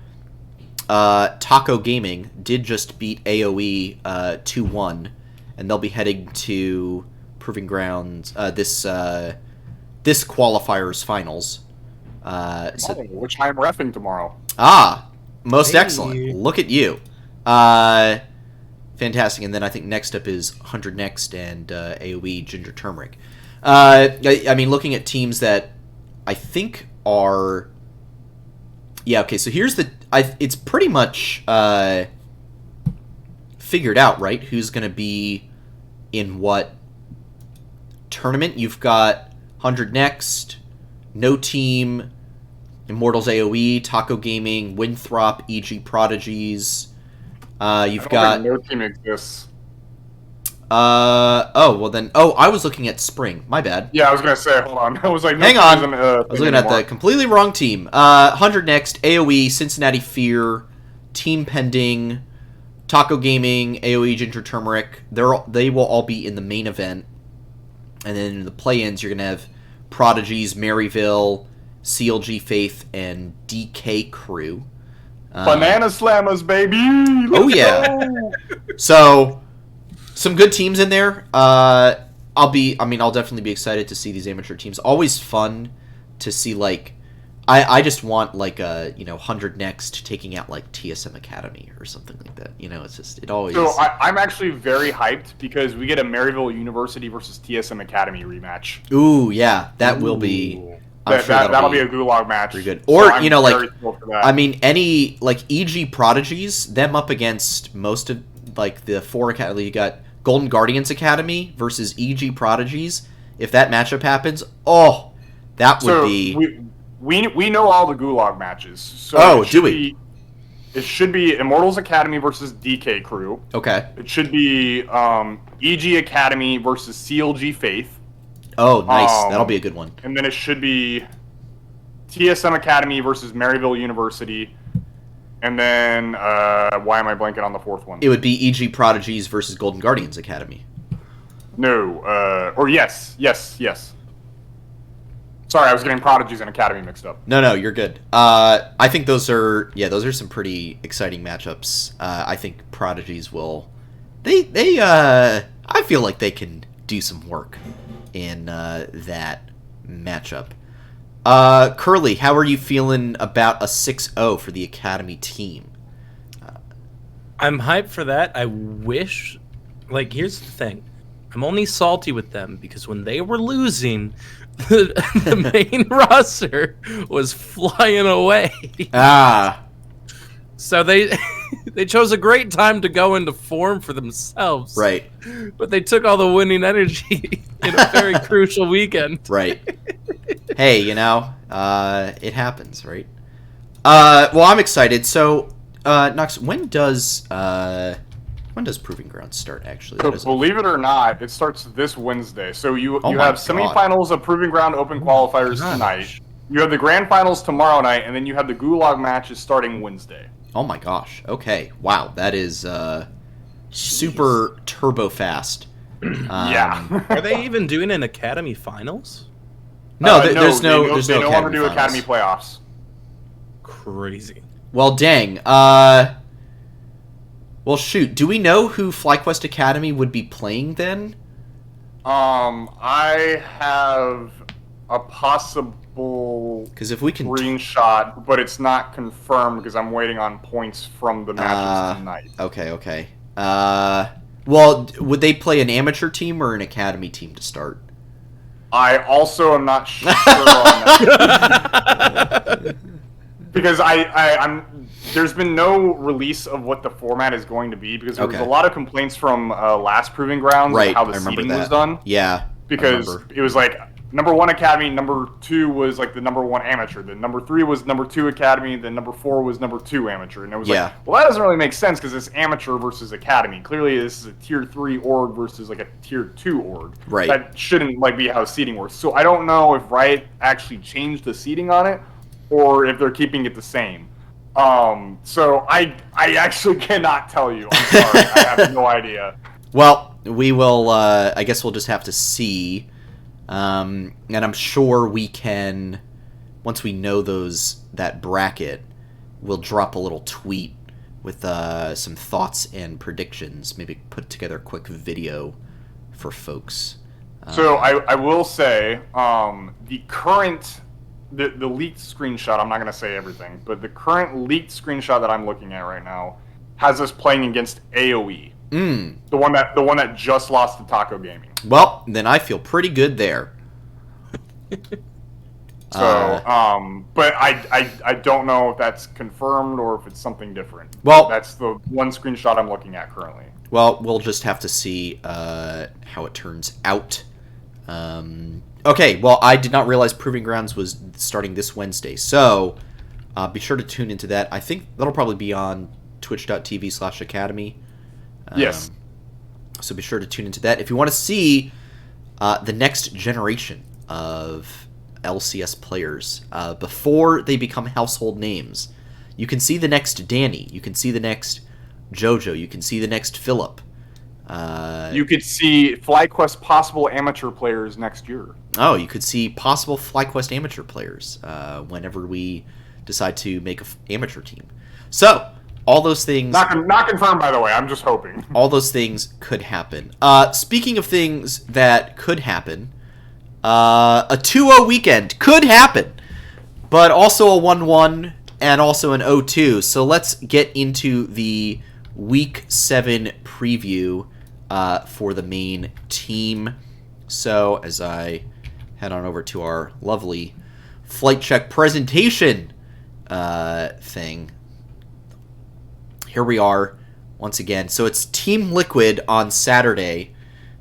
[SPEAKER 1] Taco Gaming did just beat AOE 2-1, and they'll be heading to Proving Grounds this qualifier's finals.
[SPEAKER 2] Which I'm reffing tomorrow.
[SPEAKER 1] Most excellent. Look at you. Fantastic. And then I think next up is 100 Next and AoE Ginger Turmeric. I mean, looking at teams that I think are... Yeah, okay, so here's the... it's pretty much figured out, right? Who's going to be in what tournament. You've got 100 Next, No Team, Immortals AoE, Taco Gaming, Winthrop, EG Prodigies... you've got
[SPEAKER 2] No Team exists.
[SPEAKER 1] I was looking at spring. My bad.
[SPEAKER 2] Yeah, I was gonna say, hold on. I was like, no,
[SPEAKER 1] Hang on.
[SPEAKER 2] isn't,
[SPEAKER 1] I was looking at the completely wrong team. 100 next, AOE, Cincinnati Fear, Team Pending, Taco Gaming, AOE Ginger Turmeric. They will all be in the main event. And then in the play-ins, you're going to have Prodigies, Maryville, CLG Faith, and DK Crew.
[SPEAKER 2] Banana Slammers, baby!
[SPEAKER 1] Go! So, some good teams in there. I'll definitely be excited to see these amateur teams. Always fun to see, like, I just want, like, 100 next taking out, like, TSM Academy or something like that. It's just, it always...
[SPEAKER 2] So, I'm actually very hyped because we get a Maryville University versus TSM Academy rematch.
[SPEAKER 1] Ooh, yeah, that will be...
[SPEAKER 2] That'll be a gulag match.
[SPEAKER 1] Pretty good. Or,
[SPEAKER 2] so
[SPEAKER 1] any, like, EG Prodigies, them up against most of, like, the 4 Academy. You got Golden Guardians Academy versus EG Prodigies. If that matchup happens, that would be...
[SPEAKER 2] We know all the gulag matches. So
[SPEAKER 1] do we?
[SPEAKER 2] It should be Immortals Academy versus DK Crew.
[SPEAKER 1] Okay.
[SPEAKER 2] It should be EG Academy versus CLG Faith.
[SPEAKER 1] Oh, nice. That'll be a good one.
[SPEAKER 2] And then it should be TSM Academy versus Maryville University. And then, why am I blanking on the fourth one?
[SPEAKER 1] It would be EG Prodigies versus Golden Guardians Academy.
[SPEAKER 2] No. Yes. Sorry, I was getting Prodigies and Academy mixed up.
[SPEAKER 1] No, you're good. I think those are some pretty exciting matchups. I think Prodigies will... I feel like they can do some work in that matchup. Curly, how are you feeling about a 6-0 for the Academy team?
[SPEAKER 3] I'm hyped for that. I wish... Like, here's the thing. I'm only salty with them because when they were losing, the main roster was flying away. So they chose a great time to go into form for themselves.
[SPEAKER 1] Right.
[SPEAKER 3] But they took all the winning energy in a very crucial weekend.
[SPEAKER 1] Right. Hey, it happens, right? Well, I'm excited. So, Nox, when does Proving Grounds start, actually?
[SPEAKER 2] So believe it or not, it starts this Wednesday. So you have
[SPEAKER 1] God.
[SPEAKER 2] semifinals of Proving Ground Open qualifiers tonight. You have the grand finals tomorrow night, and then you have the gulag matches starting Wednesday.
[SPEAKER 1] Oh my gosh. Okay. Wow. That is super turbo fast.
[SPEAKER 2] Yeah.
[SPEAKER 3] Are they even doing an Academy finals?
[SPEAKER 1] No, there's no
[SPEAKER 2] They no longer do
[SPEAKER 1] finals.
[SPEAKER 2] Academy playoffs.
[SPEAKER 3] Crazy.
[SPEAKER 1] Well, dang. Well, shoot. Do we know who FlyQuest Academy would be playing then?
[SPEAKER 2] I have a possible
[SPEAKER 1] Because if we can
[SPEAKER 2] screenshot, but it's not confirmed because I'm waiting on points from the matches tonight.
[SPEAKER 1] Okay. Well, would they play an amateur team or an academy team to start?
[SPEAKER 2] I also am not sure on that. Because there's been no release of what the format is going to be because there was a lot of complaints from last Proving Grounds
[SPEAKER 1] right,
[SPEAKER 2] on how the
[SPEAKER 1] I remember
[SPEAKER 2] seeding
[SPEAKER 1] that.
[SPEAKER 2] was done.
[SPEAKER 1] Yeah.
[SPEAKER 2] Because it was like number 1 academy, number 2 was like the number 1 amateur, then number 3 was number 2 academy, then number 4 was number 2 amateur. And it was like, well, that doesn't really make sense because it's amateur versus academy. Clearly this is a tier 3 org versus like a tier 2 org.
[SPEAKER 1] Right.
[SPEAKER 2] That shouldn't like be how seeding works. So I don't know if Riot actually changed the seeding on it or if they're keeping it the same. So I actually cannot tell you. I'm sorry. I have no idea.
[SPEAKER 1] Well, we will, I guess we'll just have to see. And I'm sure we can, once we know that bracket, we'll drop a little tweet with some thoughts and predictions. Maybe put together a quick video for folks.
[SPEAKER 2] So I will say, the current, the leaked screenshot, I'm not going to say everything, but the current leaked screenshot that I'm looking at right now has us playing against AOE. The one that just lost to Taco Gaming.
[SPEAKER 1] Well, then I feel pretty good there.
[SPEAKER 2] So, but I don't know if that's confirmed or if it's something different.
[SPEAKER 1] Well,
[SPEAKER 2] that's the one screenshot I'm looking at currently.
[SPEAKER 1] Well, we'll just have to see how it turns out. Okay, well, I did not realize Proving Grounds was starting this Wednesday, so be sure to tune into that. I think that'll probably be on twitch.tv/academy.
[SPEAKER 2] Yes.
[SPEAKER 1] So be sure to tune into that. If you want to see the next generation of LCS players before they become household names, you can see the next Danny. You can see the next JoJo. You can see the next Philip.
[SPEAKER 2] You could see FlyQuest possible amateur players next year.
[SPEAKER 1] Oh, you could see possible FlyQuest amateur players whenever we decide to make an amateur team. So, all those things...
[SPEAKER 2] Not confirmed, by the way. I'm just hoping.
[SPEAKER 1] All those things could happen. Speaking of things that could happen, a 2-0 weekend could happen, but also a 1-1 and also an 0-2. So let's get into the Week 7 preview for the main team. So as I head on over to our lovely flight check presentation thing, here we are once again. So it's Team Liquid on Saturday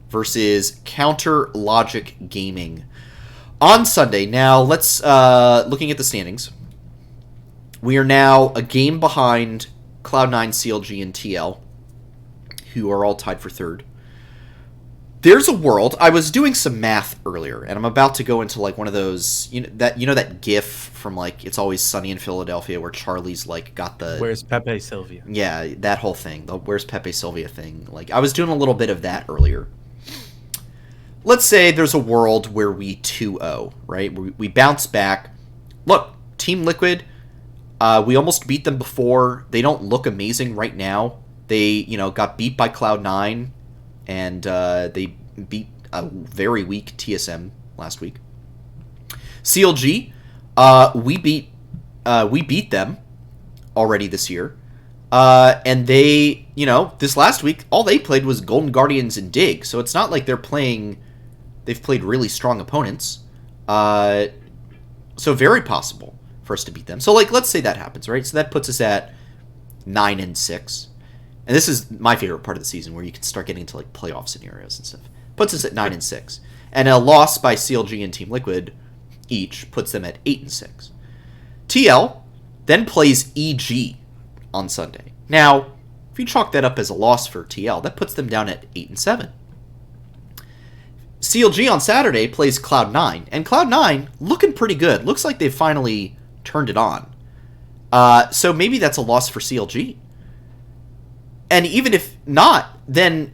[SPEAKER 1] versus Counter Logic Gaming on Sunday. Now let's looking at the standings. We are now a game behind Cloud9, CLG, and TL, who are all tied for third. There's a world. I was doing some math earlier, and I'm about to go into like one of those, that GIF from like It's Always Sunny in Philadelphia, where Charlie's like got the
[SPEAKER 3] Where's Pepe Sylvia?
[SPEAKER 1] Yeah, that whole thing, the Where's Pepe Sylvia thing. Like I was doing a little bit of that earlier. Let's say there's a world where we 2-0, right? We bounce back. Look, Team Liquid, we almost beat them before. They don't look amazing right now. They, got beat by Cloud9, and they beat a very weak TSM last week. CLG, we beat them already this year. And they, this last week, all they played was Golden Guardians and Dig. So it's not like they've played really strong opponents. So very possible for us to beat them. So, let's say that happens, right? So that puts us at 9-6. And this is my favorite part of the season, where you can start getting into, playoff scenarios and stuff. Puts us at 9-6. And a loss by CLG and Team Liquid each puts them at 8-6. TL then plays EG on Sunday. Now, if you chalk that up as a loss for TL, that puts them down at 8-7. CLG on Saturday plays Cloud9, and Cloud9 looking pretty good. Looks like they've finally turned it on. So maybe that's a loss for CLG. And even if not, then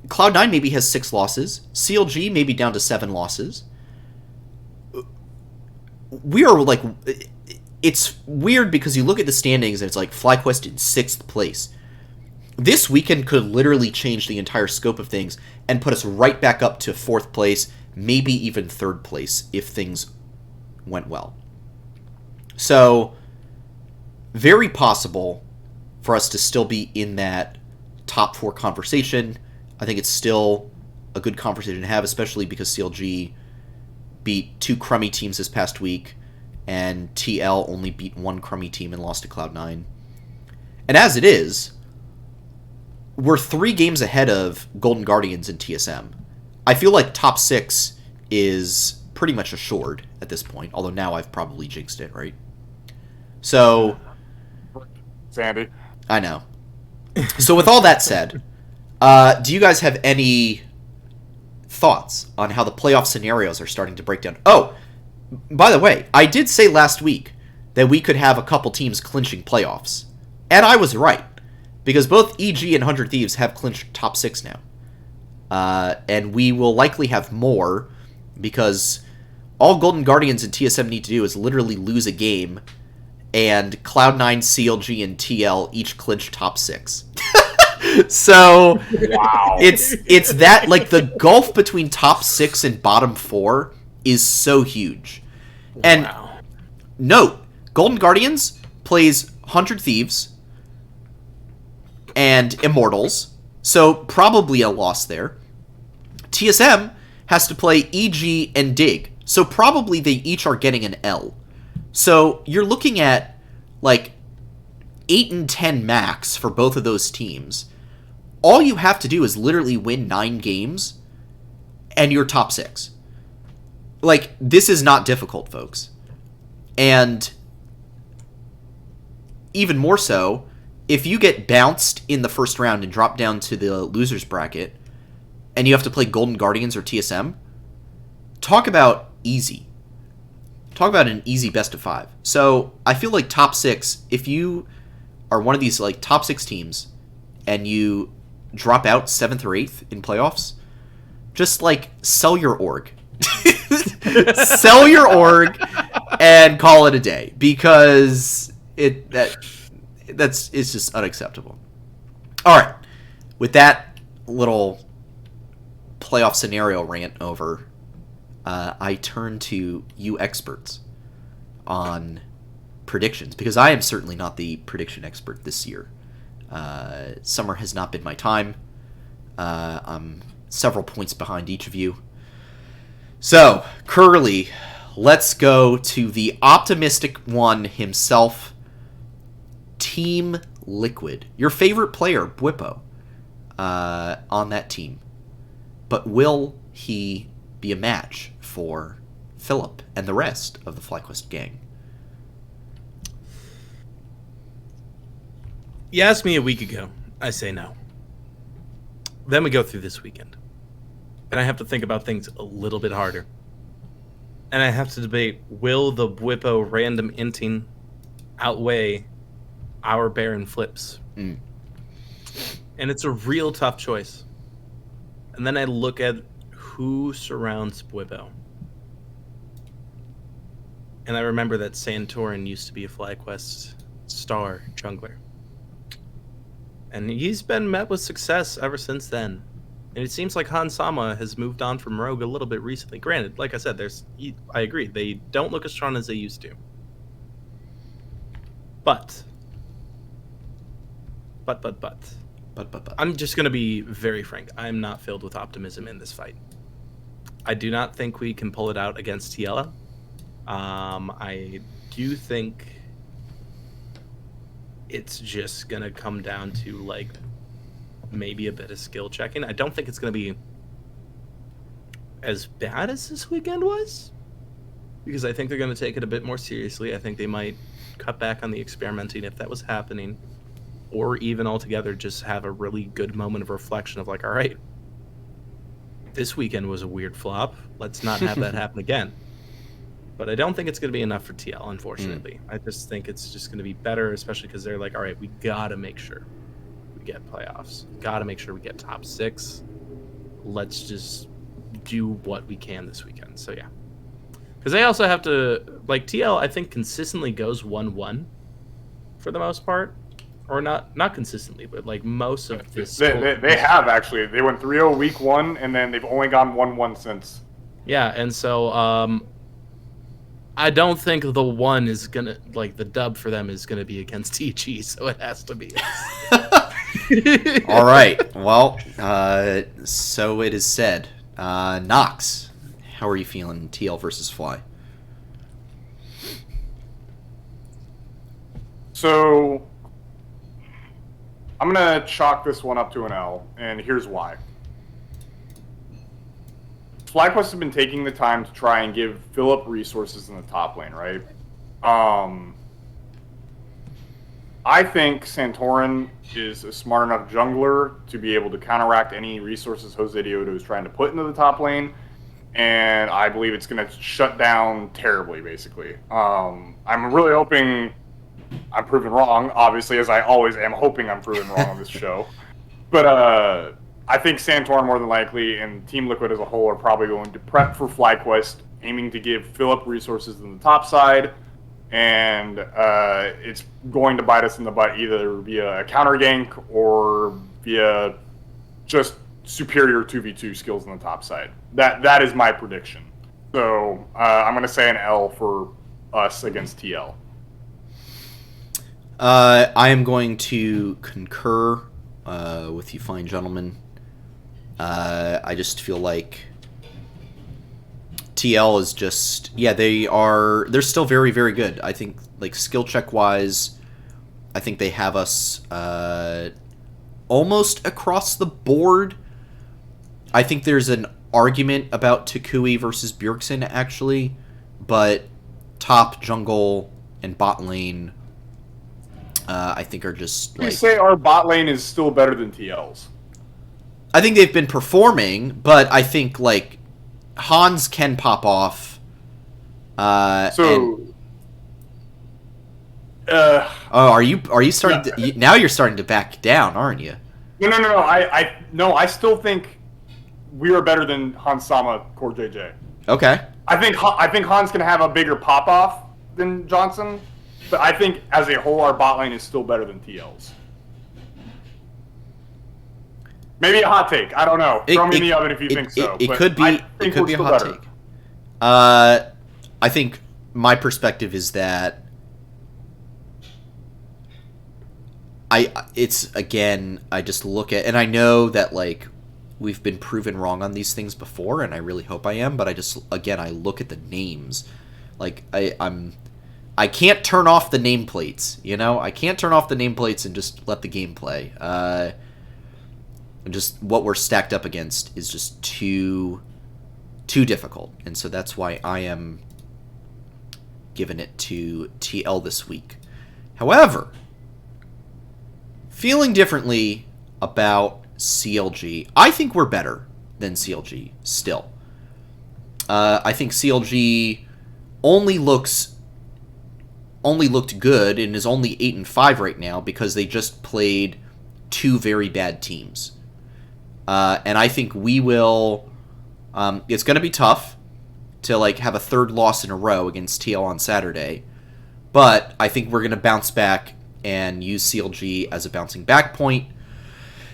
[SPEAKER 1] Cloud9 maybe has 6 losses. CLG maybe down to 7 losses. We are it's weird because you look at the standings and it's like FlyQuest in 6th place. This weekend could literally change the entire scope of things and put us right back up to 4th place, maybe even 3rd place if things went well. So, very possible for us to still be in that top 4 conversation. I think it's still a good conversation to have, especially because CLG beat 2 crummy teams this past week, and TL only beat 1 crummy team and lost to Cloud9. And as it is, we're 3 games ahead of Golden Guardians and TSM. I feel like top 6 is pretty much assured at this point, although now I've probably jinxed it, right? So...
[SPEAKER 2] Sandy.
[SPEAKER 1] I know. So with all that said, do you guys have any thoughts on how the playoff scenarios are starting to break down? Oh, by the way, I did say last week that we could have a couple teams clinching playoffs. And I was right. Because both EG and 100 Thieves have clinched top 6 now. And we will likely have more, because all Golden Guardians and TSM need to do is literally lose a game, and Cloud9, CLG, and TL each clinch top 6. So,
[SPEAKER 2] wow.
[SPEAKER 1] It's that, the gulf between top 6 and bottom 4 is so huge. And note, Golden Guardians plays 100 Thieves and Immortals, so probably a loss there. TSM has to play EG and Dig, so probably they each are getting an L. So you're looking at 8 and 10 max for both of those teams. All you have to do is literally win 9 games, and you're top 6. This is not difficult, folks. And even more so, if you get bounced in the first round and drop down to the losers bracket, and you have to play Golden Guardians or TSM, talk about easy. Talk about an easy best of 5. So I feel like top 6, if you are one of these like top 6 teams and you drop out 7th or 8th in playoffs, just like sell your org. Sell your org and call it a day, because it's just unacceptable. All right. With that little playoff scenario rant over, I turn to you experts on predictions, because I am certainly not the prediction expert this year. Summer has not been my time. I'm several points behind each of you. So, Curly, let's go to the optimistic one himself, Team Liquid. Your favorite player, Bwipo, on that team. But will he be a match for Philip and the rest of the FlyQuest gang?
[SPEAKER 3] You asked me a week ago. I say no. Then we go through this weekend. And I have to think about things a little bit harder. And I have to debate, will the Bwipo random inting outweigh our Baron flips?
[SPEAKER 1] Mm.
[SPEAKER 3] And it's a real tough choice. And then I look at who surrounds Bwipo. And I remember that Santorin used to be a FlyQuest star jungler. And he's been met with success ever since then. And it seems like Han Sama has moved on from Rogue a little bit recently. Granted, like I said, I agree, they don't look as strong as they used to. But. I'm just going to be very frank. I'm not filled with optimism in this fight. I do not think we can pull it out against Tiela. I do think it's just going to come down to, like, maybe a bit of skill checking. I don't think it's going to be as bad as this weekend was, because I think they're going to take it a bit more seriously. I think they might cut back on the experimenting if that was happening, or even altogether just have a really good moment of reflection of like, all right, this weekend was a weird flop. Let's not have that happen again. But I don't think it's going to be enough for TL, unfortunately. I just think it's just going to be better, especially because they're like, all right, we got to make sure we get playoffs. Got to make sure we get top 6. Let's just do what we can this weekend. So, yeah. Because they also have to, like, TL, I think, consistently goes 1-1 for the most part. Or not consistently, but, like, most of this.
[SPEAKER 2] They have, actually. They went 3-0 week 1, and then they've only gone 1-1 since.
[SPEAKER 3] Yeah, and so I don't think the one is going to, like, the dub for them is going to be against TG, so it has to be.
[SPEAKER 1] All right. Well, so it is said. Nox, how are you feeling, TL versus Fly?
[SPEAKER 2] So, I'm going to chalk this one up to an L, and here's why. FlyQuest has been taking the time to try and give Philip resources in the top lane, right? I think Santorin is a smart enough jungler to be able to counteract any resources Jose Dioto is trying to put into the top lane, and I believe it's going to shut down terribly, basically. I'm really hoping I'm proven wrong, obviously, as I always am hoping I'm proven wrong on this show. But I think Santorin more than likely and Team Liquid as a whole are probably going to prep for FlyQuest, aiming to give Philip resources in the top side, and it's going to bite us in the butt either via a counter gank or via just superior 2v2 skills on the top side. That is my prediction. So I'm going to say an L for us against TL.
[SPEAKER 1] I am going to concur with you fine gentlemen. I just feel like TL is just, yeah, they're still very, very good. I think, like, skill check wise, I think they have us almost across the board. I think there's an argument about Takui versus Bjergsen, actually, but top, jungle, and bot lane, I think are just, like...
[SPEAKER 2] You say our bot lane is still better than TL's.
[SPEAKER 1] I think they've been performing, but I think like Hans can pop off. Are you starting to, now you're starting to back down, aren't you?
[SPEAKER 2] No. I still think we are better than Hans Sama, Core JJ.
[SPEAKER 1] Okay.
[SPEAKER 2] I think Hans can have a bigger pop off than Johnson, but I think as a whole our bot lane is still better than TL's. Maybe a hot take. I don't know. Throw me in the oven if you think so.
[SPEAKER 1] It could be a hot take. I think my perspective is that I just look at, and I know that like we've been proven wrong on these things before, and I really hope I am, but I look at the names. Like I can't turn off the nameplates, you know? I can't turn off the nameplates and just let the game play. Just what we're stacked up against is just too difficult, and so that's why I am giving it to TL this week. However, feeling differently about CLG, I think we're better than CLG still. I think CLG only looked good and is only 8-5 right now because they just played two very bad teams. And I think we will. It's going to be tough to like have a third loss in a row against TL on Saturday, but I think we're going to bounce back and use CLG as a bouncing back point,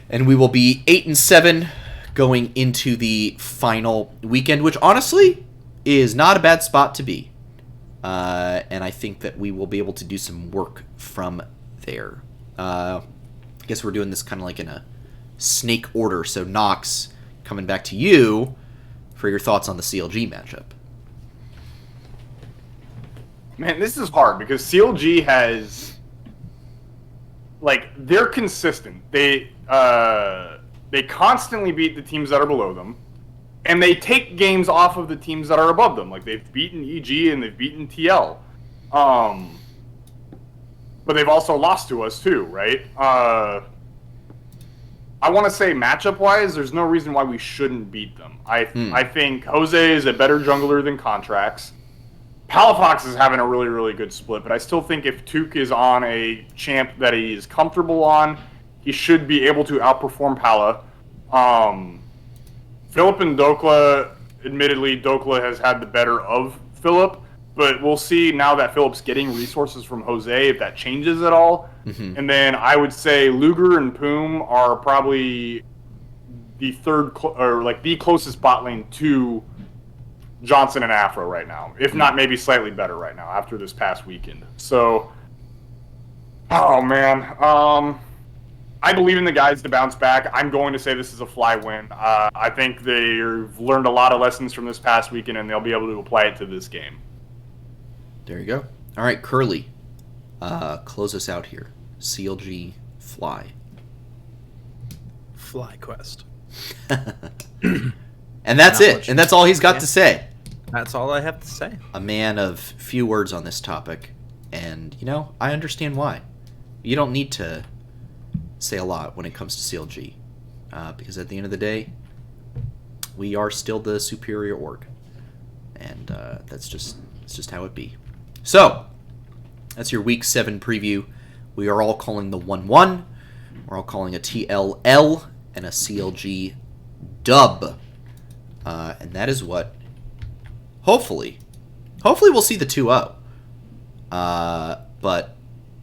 [SPEAKER 1] and we will be 8-7 going into the final weekend, which honestly is not a bad spot to be. And I think that we will be able to do some work from there. I guess we're doing this kind of like in a snake order. So Nox, coming back to you for your thoughts on the CLG matchup.
[SPEAKER 2] Man, this is hard because CLG has, like, they're consistent. They constantly beat the teams that are below them, and they take games off of the teams that are above them. Like, they've beaten EG and they've beaten TL. But they've also lost to us too, right? I want to say matchup-wise, there's no reason why we shouldn't beat them. I think Jose is a better jungler than Contracts. Palafox is having a really, really good split, but I still think if Tuke is on a champ that he is comfortable on, he should be able to outperform Pala. Philip and Dokla, admittedly, Dokla has had the better of Philip, but we'll see now that Philip's getting resources from Jose if that changes at all. Mm-hmm. And then I would say Luger and Poom are probably the the closest bot lane to Johnson and Afro right now, if not maybe slightly better right now after this past weekend. So, oh man, I believe in the guys to bounce back. I'm going to say this is a fly win. I think they've learned a lot of lessons from this past weekend, and they'll be able to apply it to this game.
[SPEAKER 1] There you go. All right, Curly, close us out here. CLG Fly.
[SPEAKER 3] Fly Quest.
[SPEAKER 1] And that's it. And that's all he's got to say.
[SPEAKER 3] That's all I have to say.
[SPEAKER 1] A man of few words on this topic. And, you know, I understand why. You don't need to say a lot when it comes to CLG. Because at the end of the day, we are still the superior org. And that's just how it be. So, that's your Week 7 preview. We are all calling the 1-1. We're all calling a TLL and a CLG dub. And that is what, hopefully we'll see the 2-0. But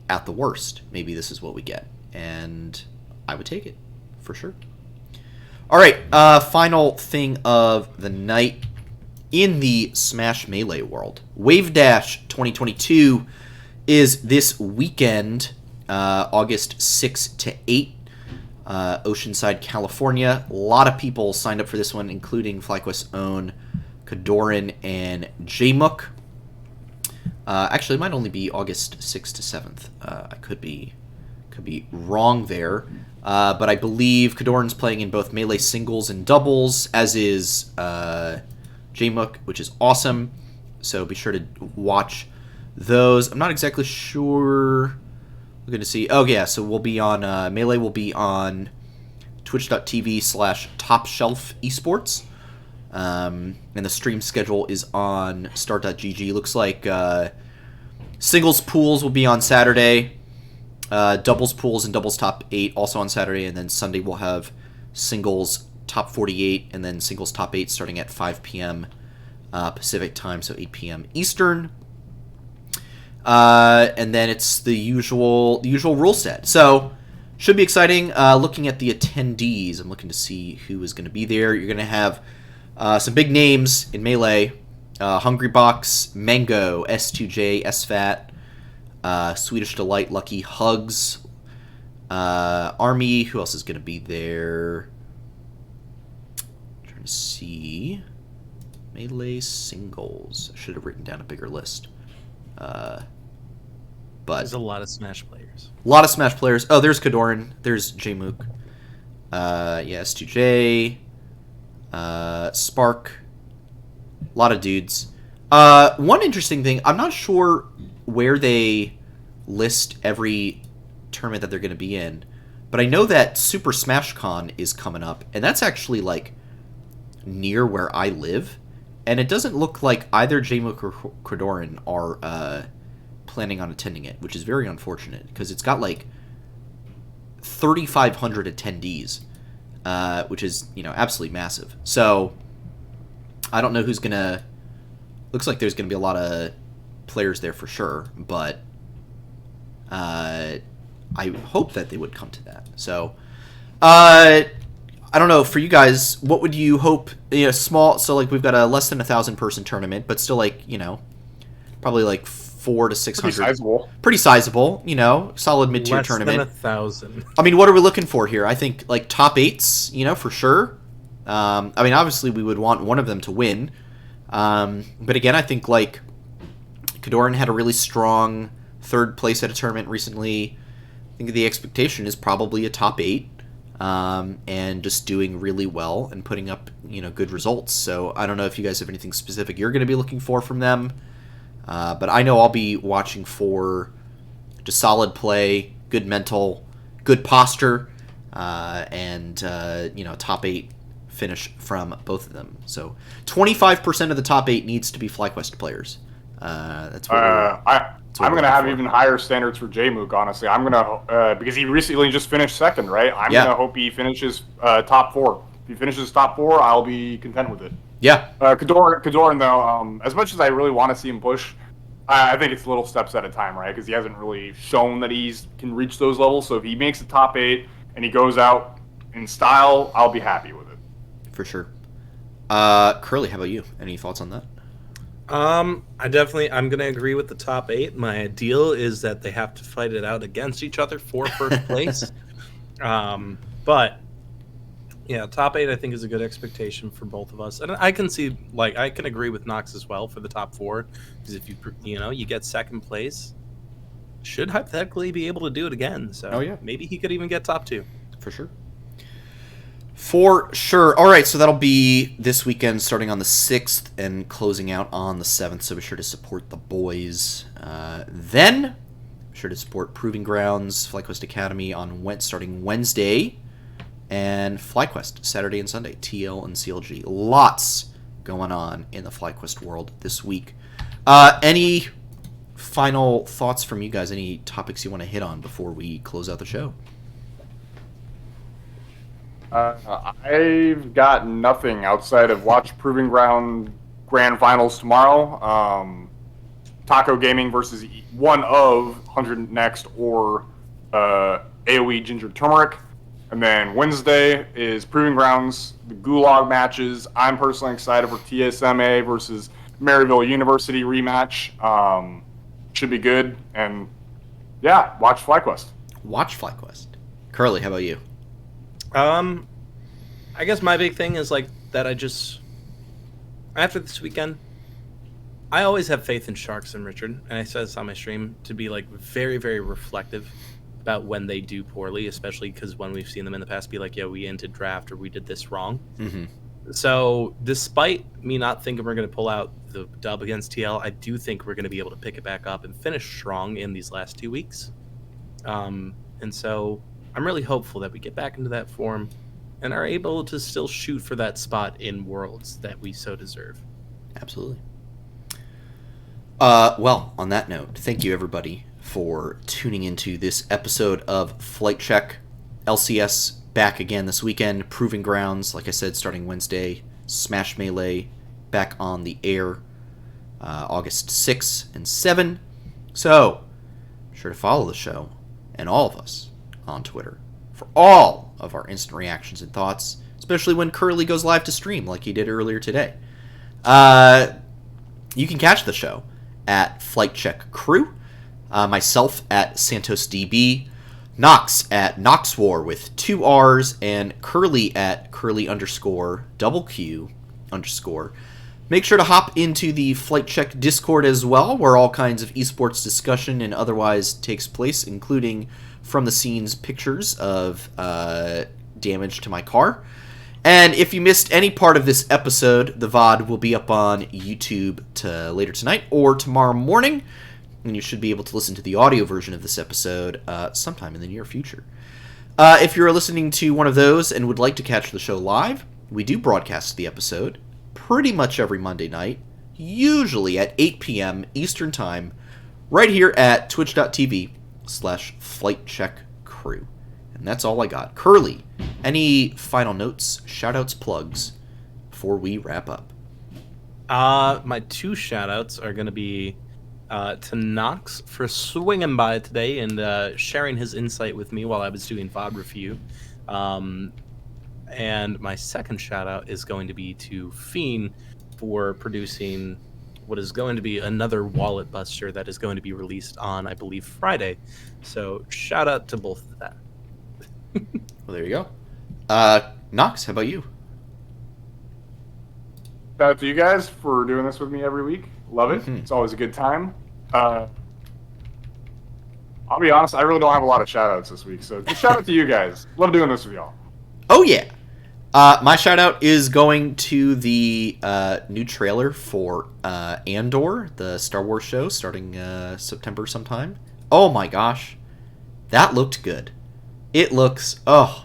[SPEAKER 1] at the worst, maybe this is what we get. And I would take it, for sure. All right, final thing of the night in the Smash Melee world. Wave Dash 2022 is this weekend, August 6 to 8. Oceanside, California. A lot of people signed up for this one, including FlyQuest's own Kadoran and Jmook. Actually, it might only be August 6th to 7th. I could be wrong there. But I believe Kadoran's playing in both Melee singles and doubles, as is Jmook, which is awesome. So be sure to watch those. I'm not exactly sure. We're going to see. Oh, yeah. So we'll be on Melee will be on twitch.tv/Top Shelf Esports. And the stream schedule is on start.gg. Looks like singles pools will be on Saturday. Doubles pools and doubles top 8 also on Saturday. And then Sunday we'll have singles top 48 and then singles top 8 starting at 5 p.m. Pacific time, so 8 p.m. Eastern. And then it's the usual rule set. So should be exciting. Looking at the attendees, I'm looking to see who is going to be there. You're going to have some big names in Melee. Hungrybox, Mango, S2J, SFAT, Swedish Delight, Lucky Hugs, Army. Who else is going to be there? I'm trying to see. Melee singles. I should have written down a bigger list. But
[SPEAKER 3] there's a lot of Smash players.
[SPEAKER 1] A lot of Smash players. Oh, there's Kadoran. There's Jmook. Yeah, S2J. Spark. A lot of dudes. One interesting thing, I'm not sure where they list every tournament that they're going to be in, but I know that Super Smash Con is coming up, and that's actually, like, near where I live, and it doesn't look like either Jmook or Kadoran are planning on attending it, which is very unfortunate, because it's got, like, 3,500 attendees, which is, absolutely massive. So I don't know who's going to... Looks like there's going to be a lot of players there for sure, but I hope that they would come to that. So, I don't know, for you guys, what would you hope, small, so like we've got a less than 1,000 person tournament, but still like, probably like 400 to 600. Pretty sizable, solid mid-tier tournament.
[SPEAKER 3] Less than 1,000.
[SPEAKER 1] I mean, what are we looking for here? I think like top 8s, for sure. I mean, obviously we would want one of them to win. But again, I think like Kadoran had a really strong third place at a tournament recently. I think the expectation is probably a top 8, and just doing really well and putting up, good results. So I don't know if you guys have anything specific you're going to be looking for from them. But I know I'll be watching for just solid play, good mental, good posture, and, top 8 finish from both of them. So 25% of the top 8 needs to be FlyQuest players. That's what
[SPEAKER 2] I'm going to have even higher standards for Jmook, honestly. I'm going to, because he recently just finished second, right? I'm going to hope he finishes top 4. If he finishes top 4, I'll be content with it.
[SPEAKER 1] Yeah.
[SPEAKER 2] Kadoran, though, as much as I really want to see him push, I think it's little steps at a time, right? Because he hasn't really shown that he can reach those levels. So if he makes the top 8 and he goes out in style, I'll be happy with it.
[SPEAKER 1] For sure. Curly, how about you? Any thoughts on that?
[SPEAKER 3] I'm going to agree with the top 8. My ideal is that they have to fight it out against each other for first place. But yeah, top 8 I think is a good expectation for both of us. And I can see, I can agree with Nox as well for the top 4, because if you get second place, should hypothetically be able to do it again. So maybe he could even get top 2.
[SPEAKER 1] For sure. For sure. All right, so that'll be this weekend starting on the 6th and closing out on the 7th, so be sure to support the boys. Then, be sure to support Proving Grounds, FlyQuest Academy starting Wednesday, and FlyQuest Saturday and Sunday, TL and CLG. Lots going on in the FlyQuest world this week. Any final thoughts from you guys? Any topics you want to hit on before we close out the show?
[SPEAKER 2] I've got nothing outside of watch Proving Ground Grand Finals tomorrow. Taco Gaming versus one of 100 Next or AoE Ginger Turmeric. And then Wednesday is Proving Grounds, the Gulag matches. I'm personally excited for TSMA versus Maryville University rematch. Should be good. And yeah, watch FlyQuest.
[SPEAKER 1] Watch FlyQuest. Curly, how about you?
[SPEAKER 3] I guess my big thing is that after this weekend, I always have faith in Sharks and Richard, and I said this on my stream, to be very, very reflective about when they do poorly, especially because when we've seen them in the past be we ended draft or we did this wrong. Mm-hmm. So despite me not thinking we're going to pull out the dub against TL, I do think we're going to be able to pick it back up and finish strong in these last 2 weeks. And so I'm really hopeful that we get back into that form and are able to still shoot for that spot in Worlds that we so deserve.
[SPEAKER 1] Absolutely. Well, on that note, thank you everybody for tuning into this episode of Flight Check. LCS back again this weekend. Proving Grounds, like I said, starting Wednesday. Smash Melee back on the air August 6 and 7. So, be sure to follow the show and all of us on Twitter for all of our instant reactions and thoughts, especially when Curly goes live to stream like he did earlier today. You can catch the show at Flight Check Crew, myself at SantosDB, Nox at NoxWar with 2 R's, and Curly at Curly_Q_. Make sure to hop into the Flight Check Discord as well, where all kinds of esports discussion and otherwise takes place, including from the scenes pictures of damage to my car. And if you missed any part of this episode, the VOD will be up on YouTube later tonight or tomorrow morning, and you should be able to listen to the audio version of this episode sometime in the near future. If you're listening to one of those and would like to catch the show live, we do broadcast the episode pretty much every Monday night, usually at 8 p.m. Eastern Time, right here at twitch.tv/FlightCheckCrew. And that's all I got. Curly, any final notes, shoutouts, plugs before we wrap up?
[SPEAKER 3] My 2 shoutouts are going to be to Nox for swinging by today and sharing his insight with me while I was doing VOD review. And my second shoutout is going to be to Fiend for producing what is going to be another wallet buster that is going to be released on, I believe, Friday. So shout out to both of that.
[SPEAKER 1] Well, there you go. Nox, how about you?
[SPEAKER 2] Shout out to you guys for doing this with me every week. Love it. It's always a good time. I'll be honest, I really don't have a lot of shout outs this week, so just shout out to you guys. Love doing this with y'all.
[SPEAKER 1] Oh, yeah. My shout out is going to the new trailer for Andor, the Star Wars show, starting September sometime. Oh my gosh. That looked good. It looks, it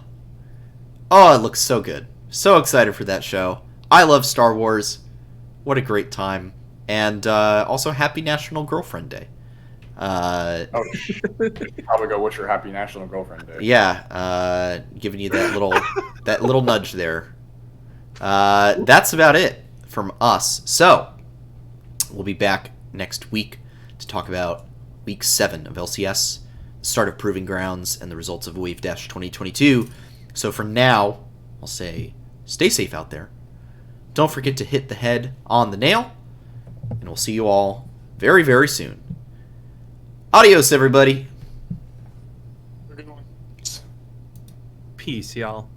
[SPEAKER 1] looks so good. So excited for that show. I love Star Wars. What a great time. And also, happy National Girlfriend Day.
[SPEAKER 2] Probably go wish her happy National Girlfriend Day.
[SPEAKER 1] Yeah, giving you that little nudge there. That's about it from us. So, we'll be back next week to talk about Week 7 of LCS, the start of Proving Grounds, and the results of Wave Dash 2022. So for now, I'll say stay safe out there. Don't forget to hit the head on the nail, and we'll see you all very, very soon. Adios, everybody.
[SPEAKER 3] Peace, y'all.